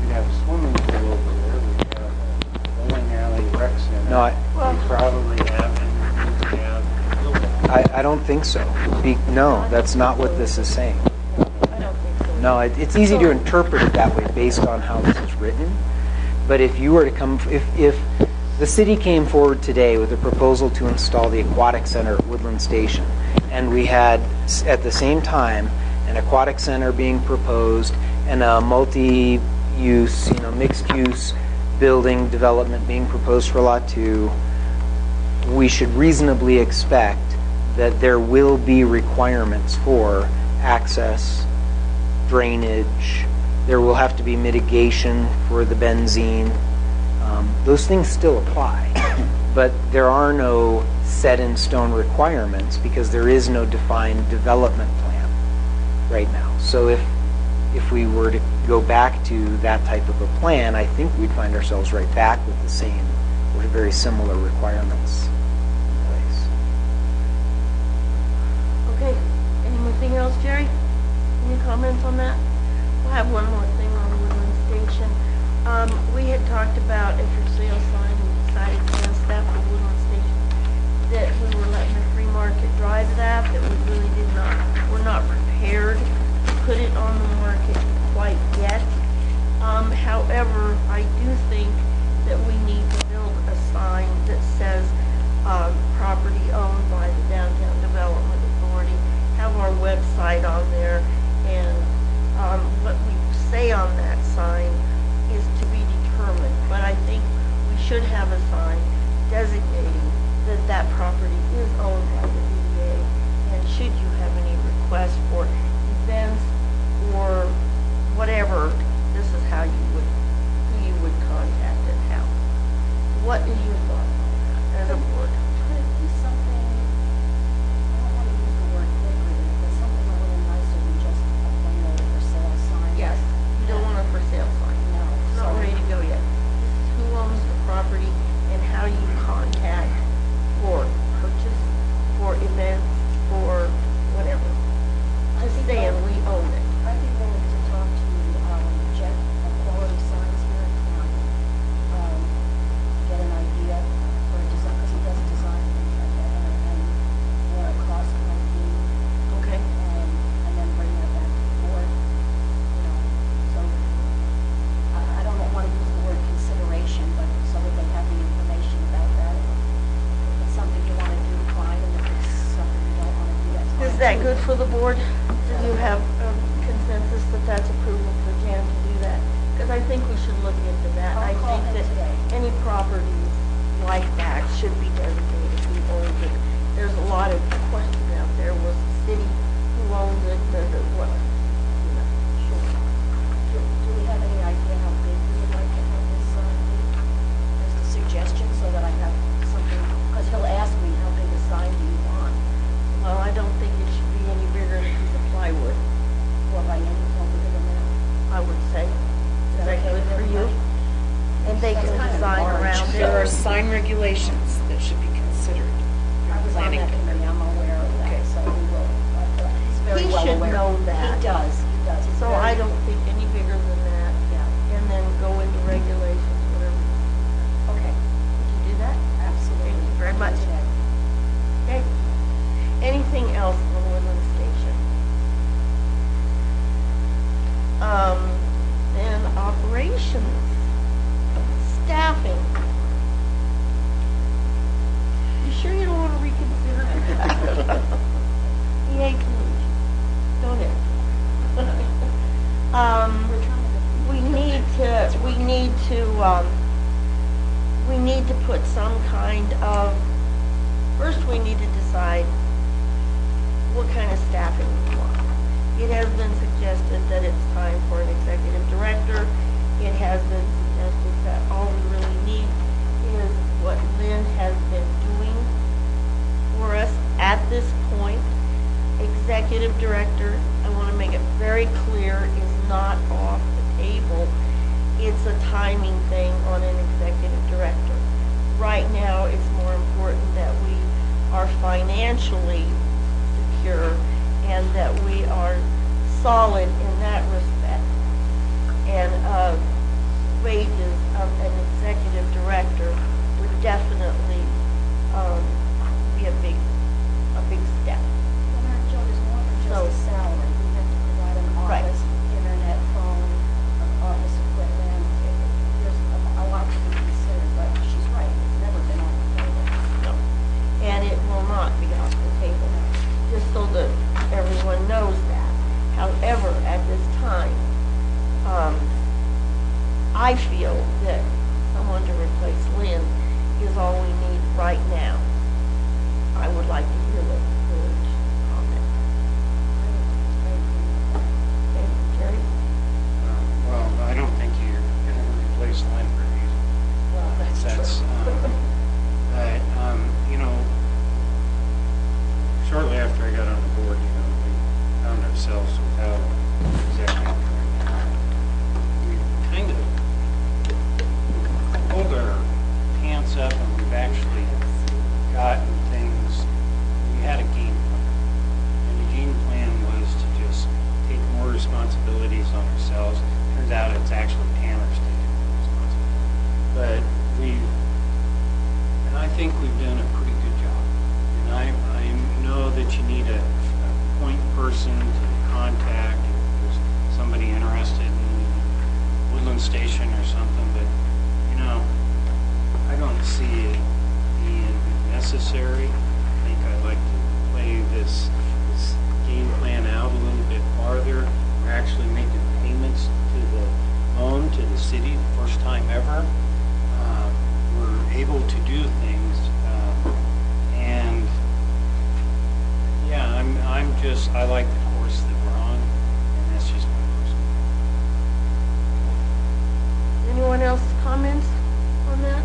we'd have a swimming pool over there, we'd have a bowling alley, rec center, No, we probably have, and we have I don't think so. No, that's not what this is saying. I don't think so. No, it's easy to interpret it that way based on how this is written. But if you were to come, if the city came forward today with a proposal to install the aquatic center at Woodland Station, and we had at the same time an aquatic center being proposed and a multi-use, mixed-use building development being proposed for Lot 2, we should reasonably expect that there will be requirements for access, drainage. There will have to be mitigation for the benzene. Those things still apply, but there are no set-in-stone requirements because there is no defined development plan right now. So if if we were to go back to that type of a plan, I think we'd find ourselves right back with the same, or very similar requirements in place. Okay, anything else, Jerry? Any comments on that? We'll have one more thing on Woodland Station. We had talked about a for sale sign, we decided to send staff to Woodland Station, that we were letting the free market drive that we really were not prepared to put it on the market quite yet. However, I do think that we need to build a sign that says, property owned by the Downtown Development Authority, have our website on there, and what we say on that sign is to be determined. But I think we should have a sign designating that that property is owned by the DDA, and should you have any requests for events or whatever, this is how you would, who you would contact and how. What is your thought on that as a board? Could it be something, I don't want to use the word decorative, but something a little nicer than just a plain old for sale sign? Yes, you don't want a for sale sign. No. It's not ready to go yet. This is who owns the property and how you contact for purchase, for events, for whatever. Just saying we own it. I'd be willing to talk to Jeff of Quality Signs here in town, get an idea for a design, because he does design things like that, and what a cost might be, Okay. and then bring that back to the board, you know. So I don't want to use the word consideration, but so that they have the information about that. If it's something you want to do, fine, and if it's something you don't want to do, that's fine. Is that too. good for the board? Do you have consensus that that's approval for Jan to do that? Because I think we should look into that. I'll I call think him that today. any properties like that should be designated who owns it. There's a lot of question out there. Was the city who owns it? Does it what? You know, sure. Do we have any idea how big we would like to have this sign be? Just a suggestion so that I have something, because he'll ask me, how big a sign do you want? Well, I don't think it should be any bigger than a piece of plywood, Or by any, no bigger than that? I would say. Is that okay good with for you? everybody? And they That's can kind of design large. around There are it. sign regulations that should be considered. I was on Planning that committee, I'm aware of Okay. that, so we will, he's very He well should aware. know that. He does. He's So very- I don't think any bigger than that. Yeah, And then go into regulations, whatever. okay, Would you do that? absolutely. Thank you very much. Today. Okay. Anything else on Woodland Station? Then operations, staffing. You sure you don't want to reconsider? EA Commission, don't it? We need to put some kind of, first we need to decide what kind of staffing we want. It has been suggested that it's time for an executive director. It has been suggested that all we really need is what Lynn has been doing for us at this point. Executive director, I want to make it very clear, is not off the table. It's a timing thing on an executive director. Right now, it's more important that we are financially secure and that we are solid in that respect. And wages of an executive director would definitely be a big step. Well, Mary Jo, there's more than just So- a salary. We have to provide an Right. office, internet, phone, office equipment. There's a lot to be considered, but she's right, it's never been on the table. No. And it will not be off the table, just so that everyone knows that. However, at this time, I feel that someone to replace Lynn is all we need right now. I would like to hear the board's comment. Okay, Jerry? Well, I don't think you're going to replace Lynn very easily. Well, that's true. You know, shortly after I got on the board, you know, we found ourselves without an executive director. turns out it's actually Tanner's taking responsibility. But and I think we've done a pretty good job. And I know that you need a point person to contact if there's somebody interested in Woodland Station or something, but, I don't see it being necessary. I think I'd like to play this game plan out a little bit farther. We're actually making payments to the loan to the city, the first time ever. We're able to do things, and yeah, I like the course that we're on, and that's just my personal. Anyone else comments on that?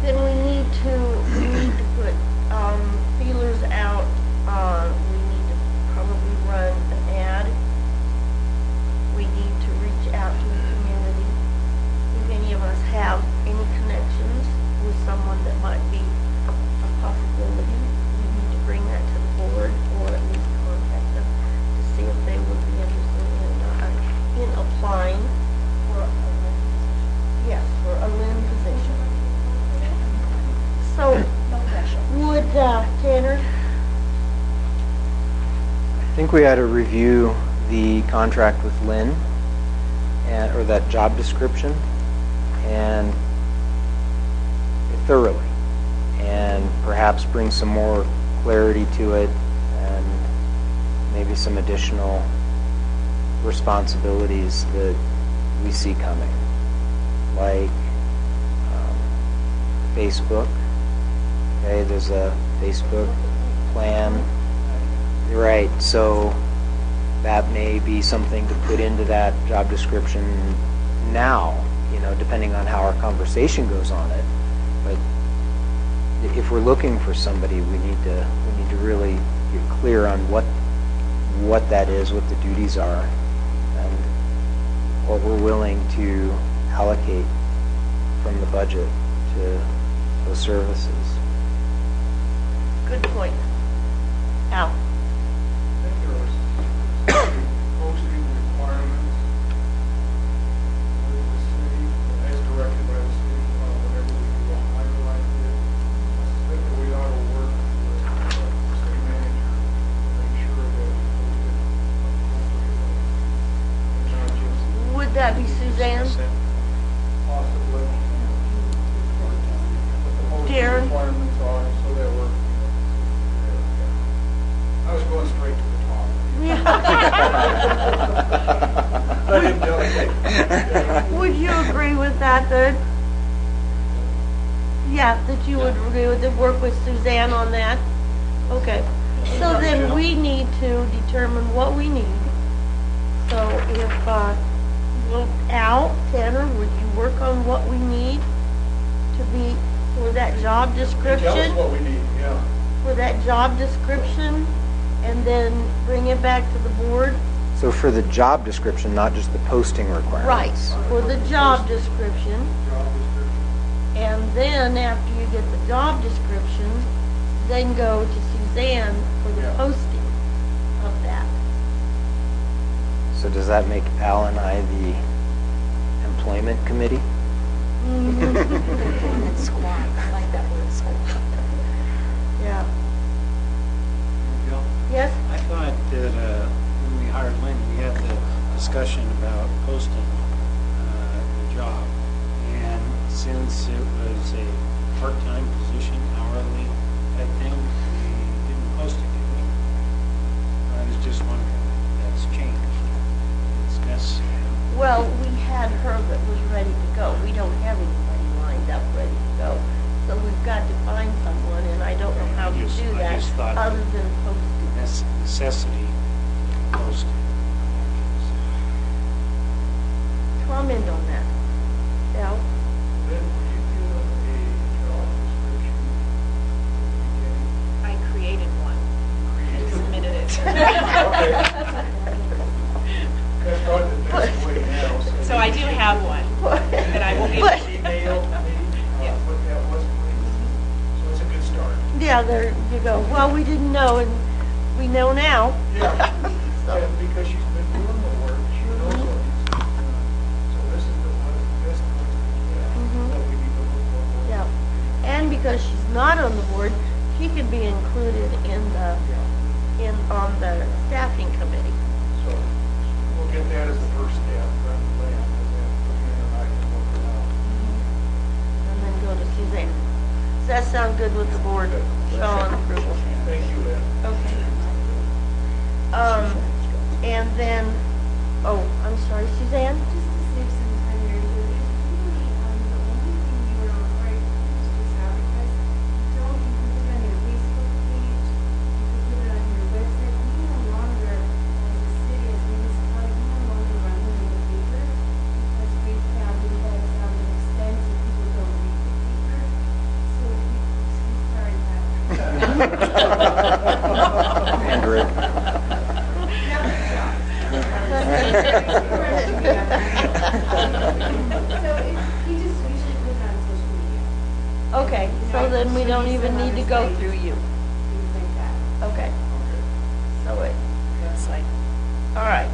Then we need to put feelers out. We need to probably run an ad. We need to reach out to the community. If any of us have any connections with someone that might be a possibility, we need to bring that to the board, or at least contact them to see if they would be interested in applying for a LIN position. Yes, for a LIN position. So, would Tanner? I think we ought to review the contract with Lynn, or that job description, and thoroughly, and perhaps bring some more clarity to it, and maybe some additional responsibilities that we see coming, like Facebook. Okay, there's a Facebook plan. You're right, so that may be something to put into that job description now, depending on how our conversation goes on it. But if we're looking for somebody, we need to really get clear on what that is, what the duties are, and what we're willing to allocate from the budget to those services. Good point. Al? I think there was posting requirements with the city, as directed by the city, whenever we do a hire like this. I suspect that we ought to work with the city manager to make sure that we post it appropriately. And not just Would that be Suzanne? possibly what the posting Darren? requirements are, so that we're, I was going straight to the top. I didn't delegate. Would you agree with that, then? Yeah, that you would agree with, to work with Suzanne on that? Okay. So then we need to determine what we need. So if, Al, Tanner, would you work on what we need to be, for that job description? Tell us what we need, yeah. For that job description, and then bring it back to the board? So for the job description, not just the posting Right, requirements. for the job description. Job description. And then after you get the job description, then go to Suzanne for the Yeah. posting of that. So does that make Al and I the employment committee? Squad, I like that word, squad. Yeah. Bill? Yes? I thought that when we hired Lynn, we had the discussion about posting the job. And since it was a part-time position, hourly type thing, we didn't post it, did we? I was just wondering if that's changed. It's necessary. Well, we had her that was ready to go. We don't have anybody lined up ready to go. So we've got to find someone, and I don't know how to do I that just thought other than posting. Necessity to post it. Comment on that. Al? Then will you give us a job description at the beginning? I created one and submitted it. That's probably the best way now. So I do have one, and I will be able to. Email me what that was, please. So it's a good start. Yeah, there you go. Well, we didn't know, and we know now. Yeah, and because she's been doing the work, she knows what because she's not on the board, she can be included on the staffing committee. So we'll get that as the first step, then Lynn, and then Lynn and I can work it out. And then go to Suzanne. Does that sound good with the board? We're all in approval. Thank you, Lynn. Okay. And then, oh, I'm sorry, Suzanne? Just to save some time there, so there's really, the only thing you were required to do is just advertise. You can put it on your Facebook page, you can put it on your website. We no longer, as a city, as a municipality, we no longer run them in the paper because we found that an expensive, people don't read the paper. So sorry about that. Andrew. He just usually puts it on social media. Okay, so then we don't even need to go through you. Things like that. Okay. So it, Website. all right.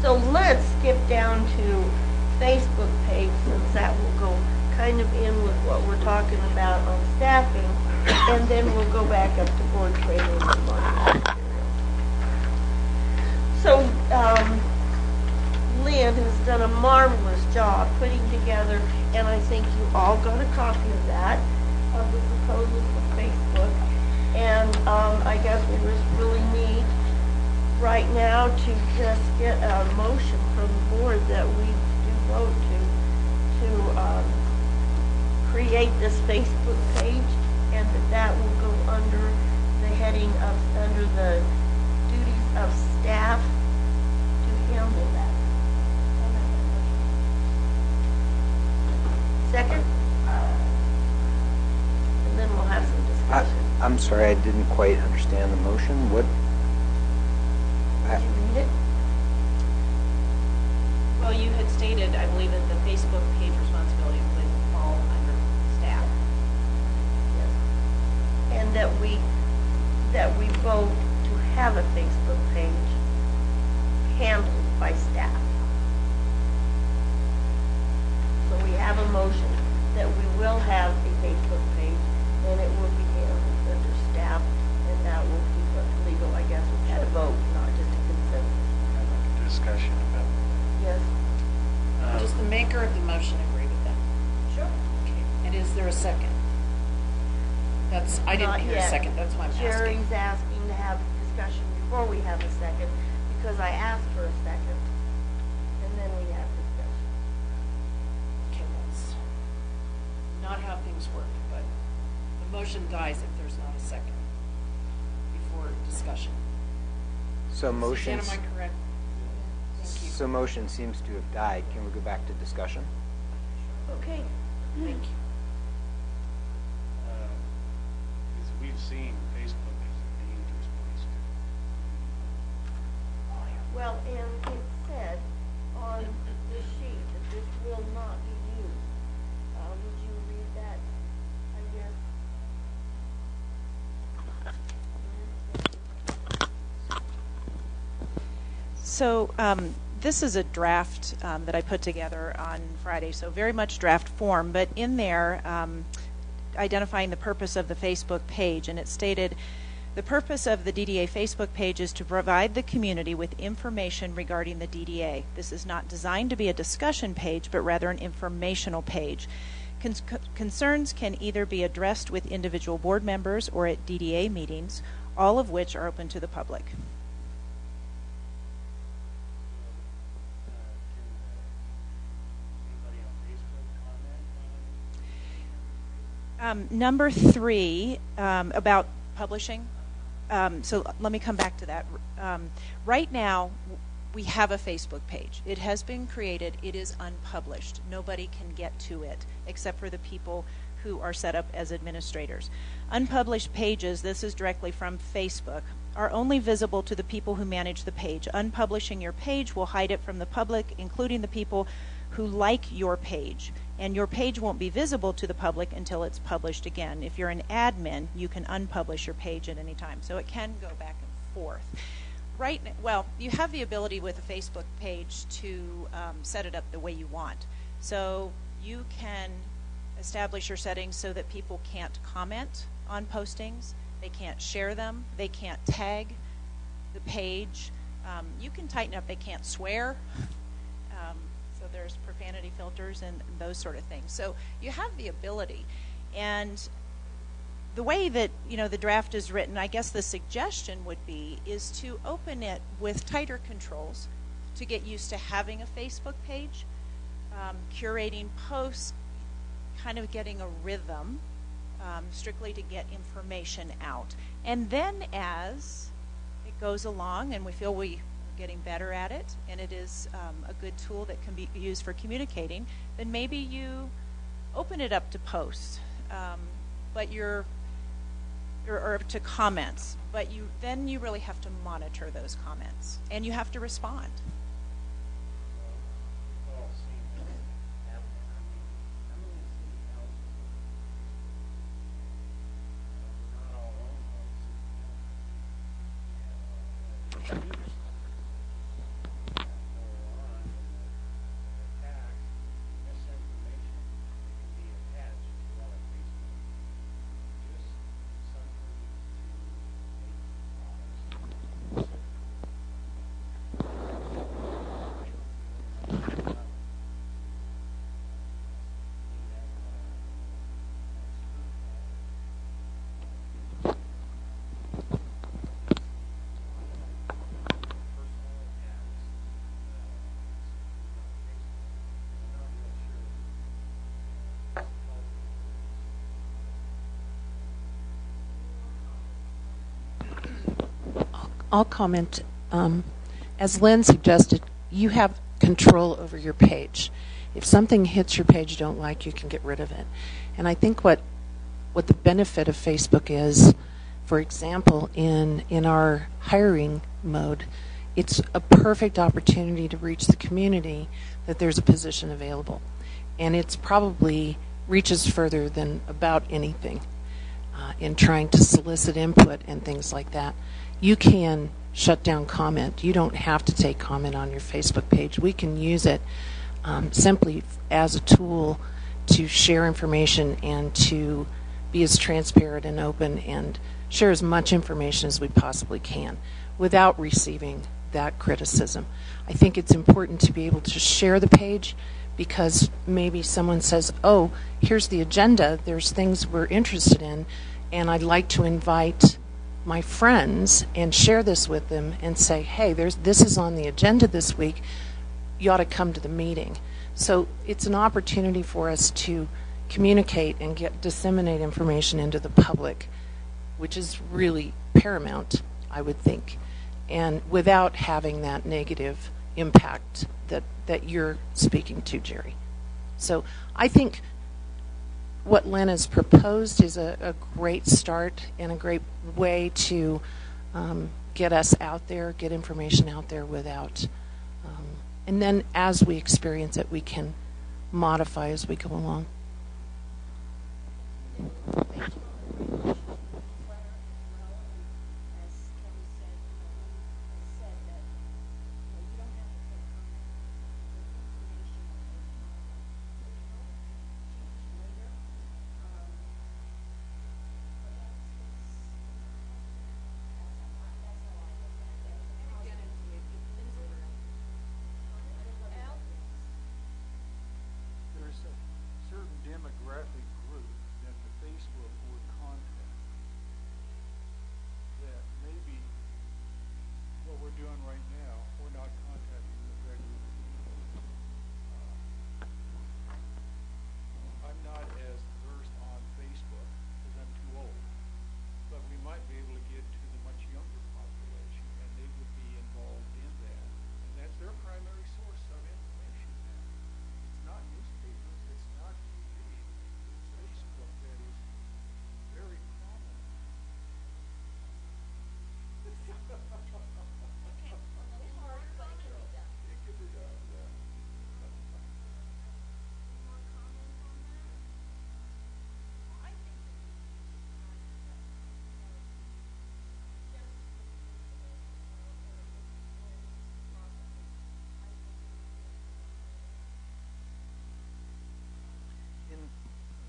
So let's skip down to Facebook page, since that will go kind of in with what we're talking about on staffing, and then we'll go back up to board training and marketing materials. So, Lynn has done a marvelous job putting together, and I think you all got a copy of that, of the proposal for Facebook. And I guess we just really need right now to just get a motion from the board that we do vote to create this Facebook page, and that will go under the heading of, under the duties of staff to handle that. Second? And then we'll have some discussion. I'm sorry, I didn't quite understand the motion. What? Did you read it? Well, you had stated, I believe, that the Facebook page responsibility would fall under staff. Yes. And that we vote to have a Facebook page handled by staff. So we have a motion that we will have a Facebook page, and it will be handled under staff, and that will keep us legal, I guess, we had a vote, not just a consensus. I'd like a discussion about Yes? that. Does the maker of the motion agree with that? Sure. Okay. And is there a second? I didn't Not hear a yet. second, that's why I'm asking. Jerry's asking to have a discussion before we have a second, because I asked for a second, and then we have discussion. Okay, that's not how things work, but the motion dies if there's not a second before discussion. So motion. Suzanne, am I correct? Thank you. So motion seems to have died. Can we go back to discussion? Okay. Thank you. As we've seen, Facebook is a dangerous place to. Well, and it said on the sheet that this will not be used. Would you read that, I guess? So this is a draft that I put together on Friday, so very much draft form, but in there identifying the purpose of the Facebook page, and it stated, the purpose of the DDA Facebook page is to provide the community with information regarding the DDA. This is not designed to be a discussion page, but rather an informational page. Concerns can either be addressed with individual board members or at DDA meetings, all of which are open to the public. Anybody on Facebook comment on Number 3, about publishing. So let me come back to that. Right now, we have a Facebook page. It has been created. It is unpublished. Nobody can get to it except for the people who are set up as administrators. Unpublished pages, this is directly from Facebook, are only visible to the people who manage the page. Unpublishing your page will hide it from the public, including the people who like your page. And your page won't be visible to the public until it's published again. If you're an admin, you can unpublish your page at any time. So it can go back and forth. Well, you have the ability with a Facebook page to set it up the way you want. So you can establish your settings so that people can't comment on postings, they can't share them, they can't tag the page. You can tighten up, they can't swear. So there's profanity filters and those sort of things. So you have the ability. And the way that, you know, the draft is written, I guess the suggestion would be is to open it with tighter controls to get used to having a Facebook page, curating posts, kind of getting a rhythm, strictly to get information out. And then as it goes along and we feel we are getting better at it and it is a good tool that can be used for communicating, then maybe you open it up to posts, but or to comments, but then you really have to monitor those comments and you have to respond. We've all seen that happen. I mean, how many city councils? We're not all owned by the city council. And go on and attack misinformation that can be attached to our Facebook. Just something to make I'll comment. As Lynn suggested, you have control over your page. If something hits your page you don't like, you can get rid of it. And I think what the benefit of Facebook is, for example, in our hiring mode, it's a perfect opportunity to reach the community that there's a position available. And it's probably reaches further than about anything in trying to solicit input and things like that. You can shut down comment. You don't have to take comment on your Facebook page. We can use it simply as a tool to share information and to be as transparent and open and share as much information as we possibly can without receiving that criticism. I think it's important to be able to share the page because maybe someone says, oh, here's the agenda, there's things we're interested in, and I'd like to invite my friends and share this with them and say, hey, this is on the agenda this week, you ought to come to the meeting. So it's an opportunity for us to communicate and disseminate information into the public, which is really paramount, I would think, and without having that negative impact that you're speaking to, Jerry. So I think what Lynn has proposed is a great start and a great way to get us out there, get information out there without, and then as we experience it, we can modify as we go along. Thank you. There's a certain demographic group that the Facebook would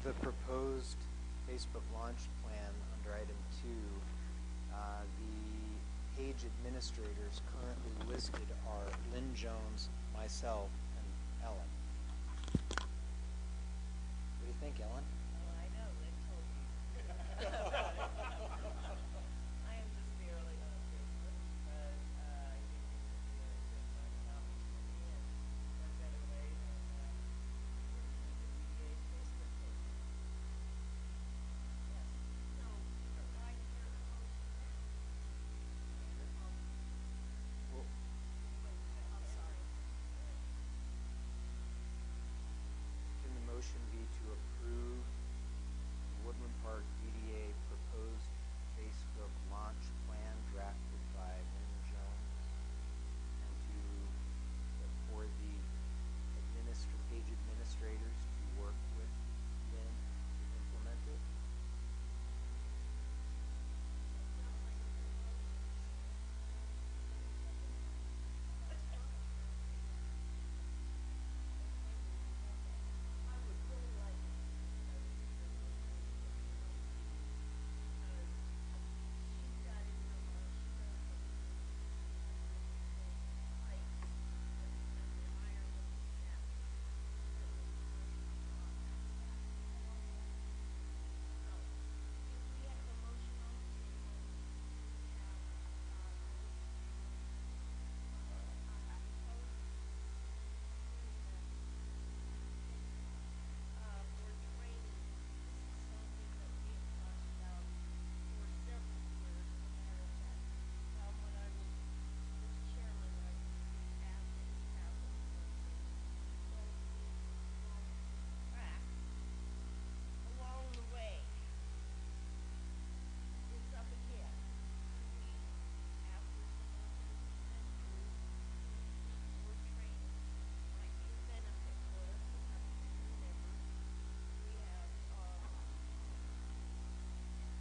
the proposed Facebook launch plan under item 2, the page administrators currently listed are Lynn Jones, myself, and Ellen. What do you think, Ellen? Well, I know, Lynn told me. I am just barely on Facebook, but I think it would be a good learning opportunity and what better way than working with the DDA Facebook page. Yes. So, why is there a motion then? Well, I'm sorry. can the motion be to approve the Woodland Park DDA proposed Facebook launch plan drafted by Lynn Jones and for the page administrators to work with Lynn to implement it? I would really like because she's got in her mind, she knows what heights and the higher the steps. So, if we have a motion on the table, we have, for training, this is something that we have talked about for several years. As a matter of fact, when I was chairman, I was asked to have something. So we track along the way. It's up again. After someone has been through, we're training. Might be a benefit for us to have new members. We have, And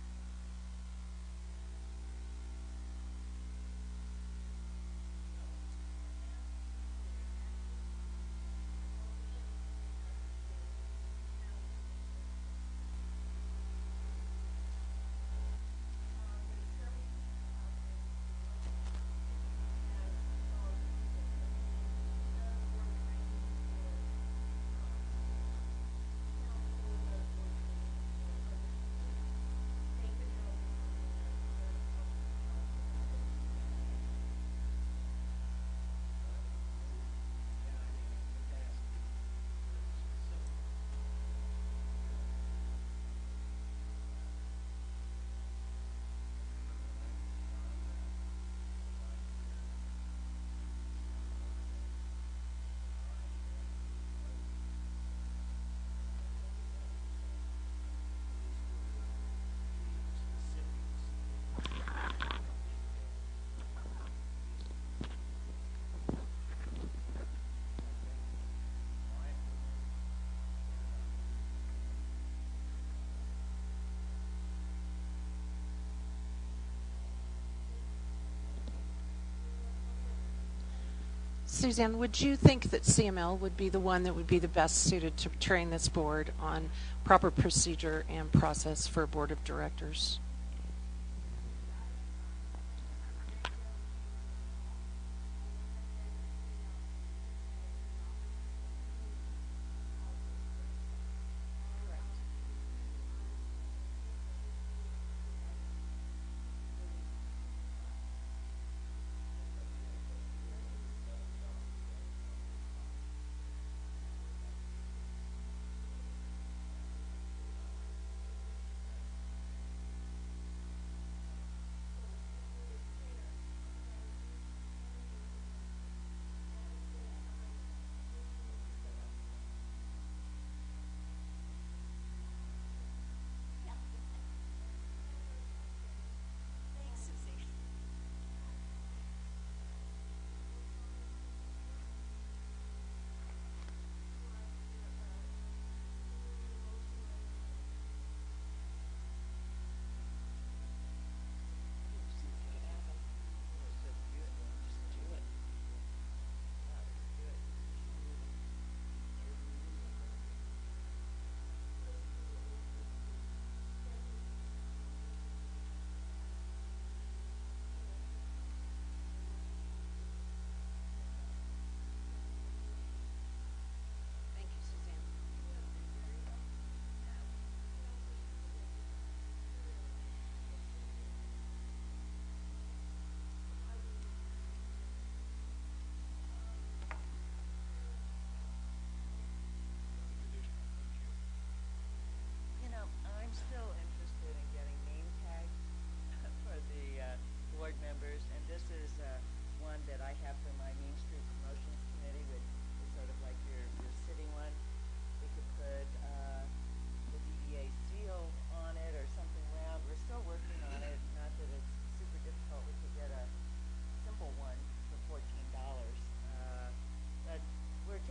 I think it has to be very specific. Suzanne, would you think that CML would be the one that would be the best suited to train this board on proper procedure and process for a board of directors?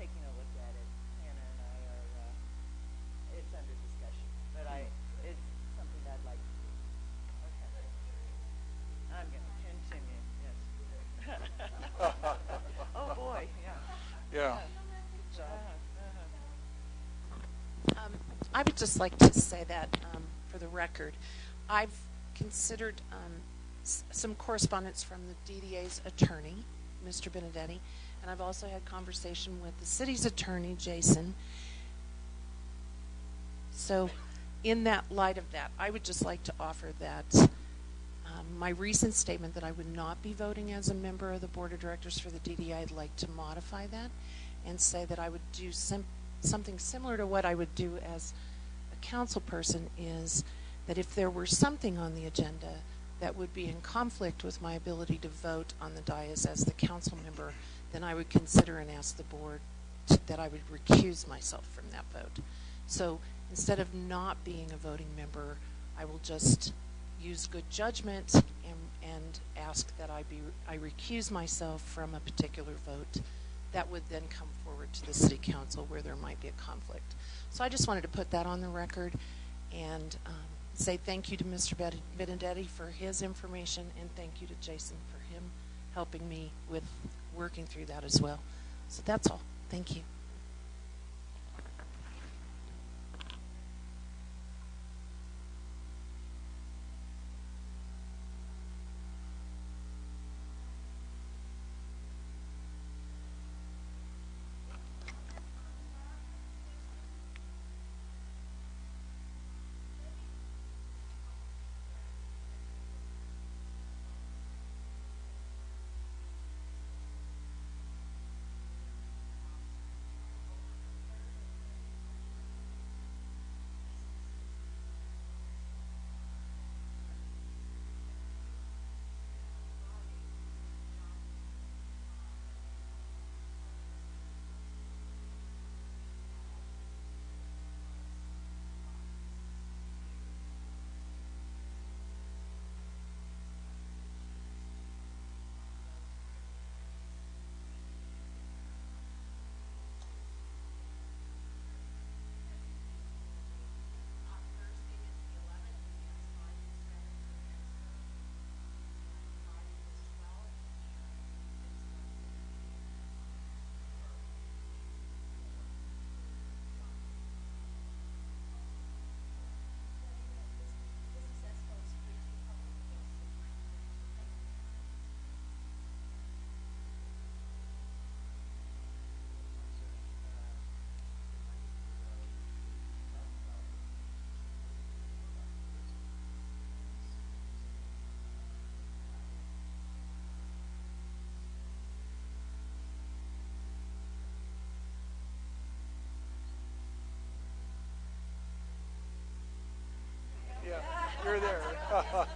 taking a look at it. Hannah and I are, it's under discussion, but it's something I'd like to do. Okay. I'm going to continue, yes. Oh, boy, yeah. Yeah. I would just like to say that, for the record, I've considered some correspondence from the DDA's attorney, Mr. Benedetti, and I've also had conversation with the city's attorney, Jason. So in that light of that, I would just like to offer that my recent statement that I would not be voting as a member of the board of directors for the DDA, I'd like to modify that and say that I would do something similar to what I would do as a council person, is that if there were something on the agenda that would be in conflict with my ability to vote on the dais as the council member, then I would consider and ask the board that I would recuse myself from that vote. So instead of not being a voting member, I will just use good judgment and ask that I recuse myself from a particular vote that would then come forward to the city council where there might be a conflict. So I just wanted to put that on the record and say thank you to Mr. Benedetti for his information, and thank you to Jason for him helping me with working through that as well. So that's all. Thank you. Yeah, you're there. Yeah.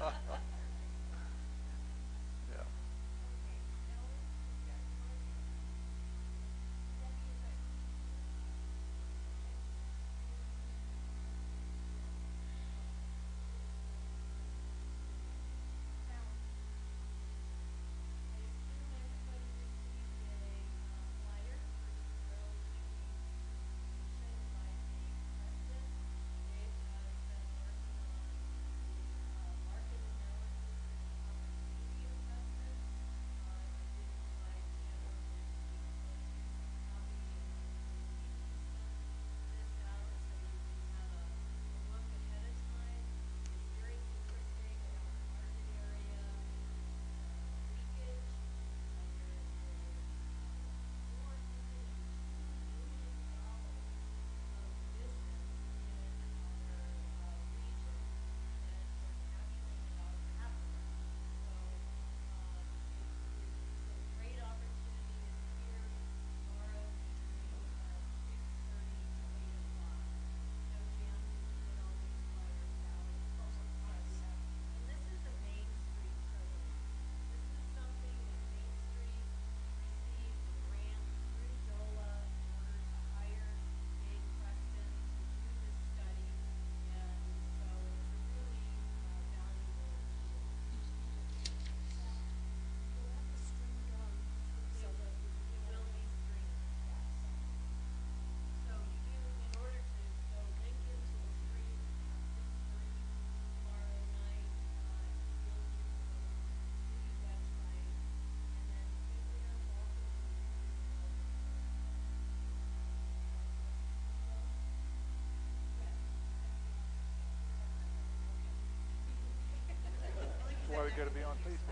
why we got to be on Facebook.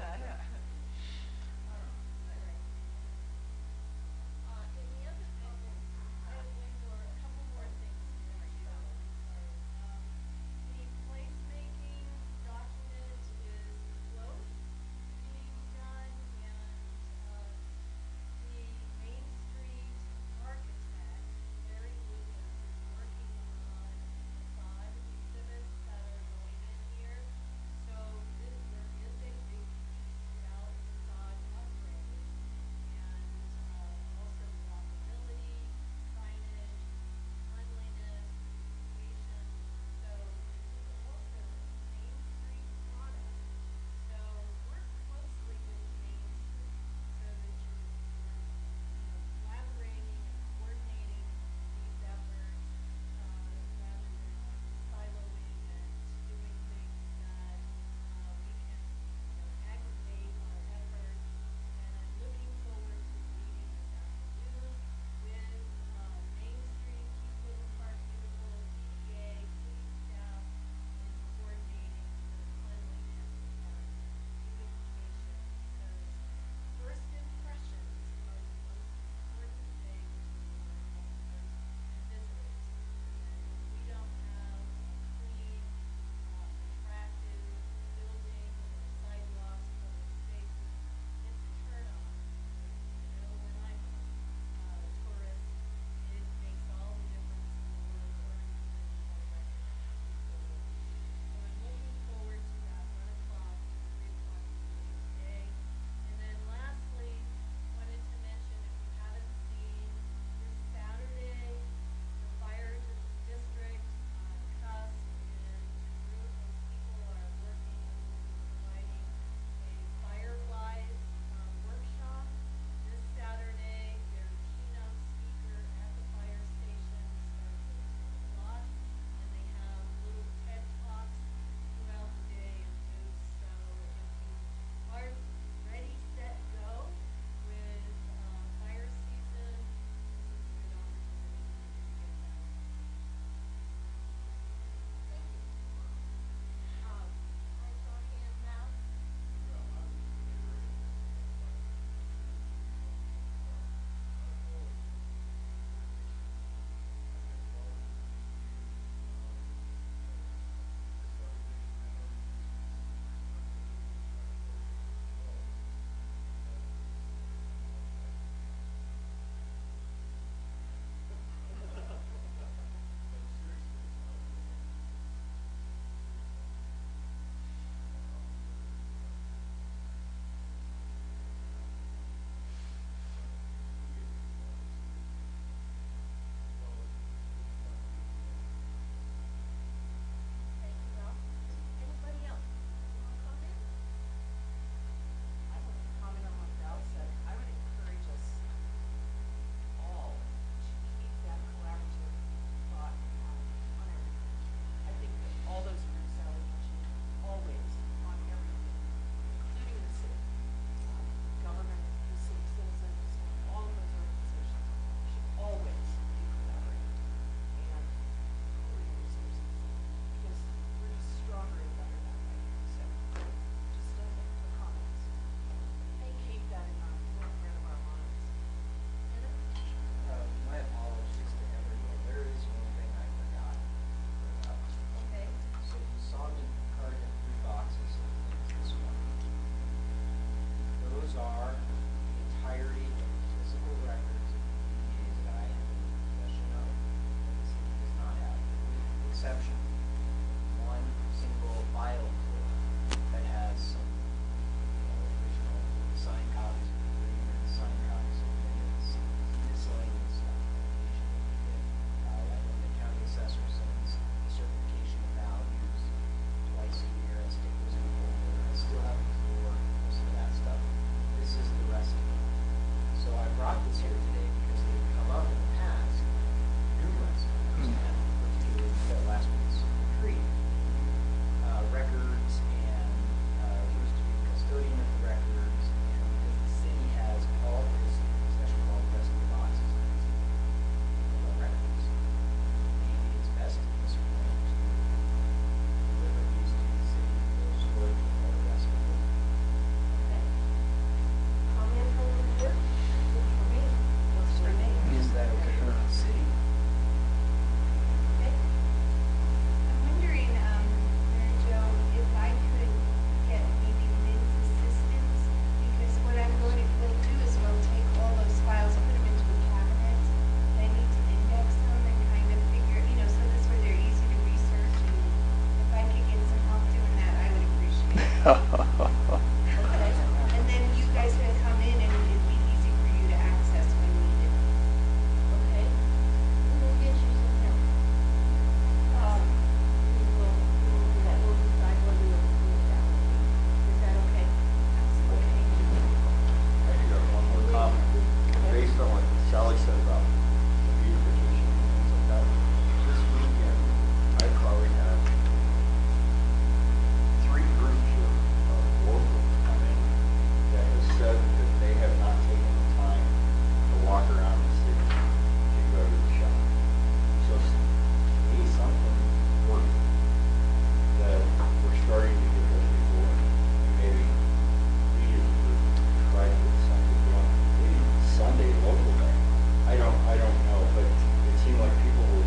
In the other comments, I have a couple more things to mention. The placemaking document is close to being done, and the Main Street architect, Larry Lucas, is working on facade exhibits that are going in here. So there is a big piece about facade upgrade, and also walkability, signage, cleanliness, beautification. So this is also Main Street product. So work closely with Main Street so that you're collaborating and coordinating these efforts rather than siloing and doing things that we can aggregate our efforts. And I'm looking forward to meeting this afternoon with Main Street, Keep Little Park Beautiful, DDA, city staff in coordinating the cleanliness and beautification, because first impressions are the most important thing for customers and visitors. And if we don't have a clean, attractive building or sidewalks, public spaces, it's a turn on. When I'm a tourist, it makes all the difference in the world, or even more recognized. So I'm looking forward to that 1 o'clock, 3 o'clock meeting today. And then lastly, wanted to mention, if you haven't seen, this Saturday, the fire district, CUS, and a group of people are working on providing a Firewise workshop. This Saturday, their keynote speaker at the fire station starts at 10 o'clock, and they have little TED Talks throughout the day and booths. So if you aren't ready, set, go with fire season, this is a good opportunity to get that. Thank you. I saw a hand now. Thank you, Ralph. Anybody else? You want to comment? I want to comment on what Val said. I would encourage us all to keep that collaborative thought on everything. I think that all those groups Sally mentioned, always on everything, including the city, government, the city citizens, all of those organizations should always be collaborating and pooling resources, because we're just stronger and better that way. So just the comments. And keep that in our forefront of our minds. My apologies to everyone. There is one thing I forgot to bring up. Okay. So you saw me carve in 3 boxes of things this morning. Those are the entirety of the physical records of DDAs that I am in possession of that the city does not have, with the exception of one single file folder that has some original signed copies of agreements, signed copies of minutes, miscellaneous documentation. Like when the county assessor sends the certification of values twice a year, I stick those in a folder. I still have a drawer, most of that stuff. This is the rest of it. So I brought this here today because they've come up in the past numerous times, and particularly last week's retreat. Records and who's to be the custodian of the records, and because the city has all this possession of all the rest of the boxes of the records, maybe it's best at this point to deliver these to the city, those stored with all the rest of the seemed like people were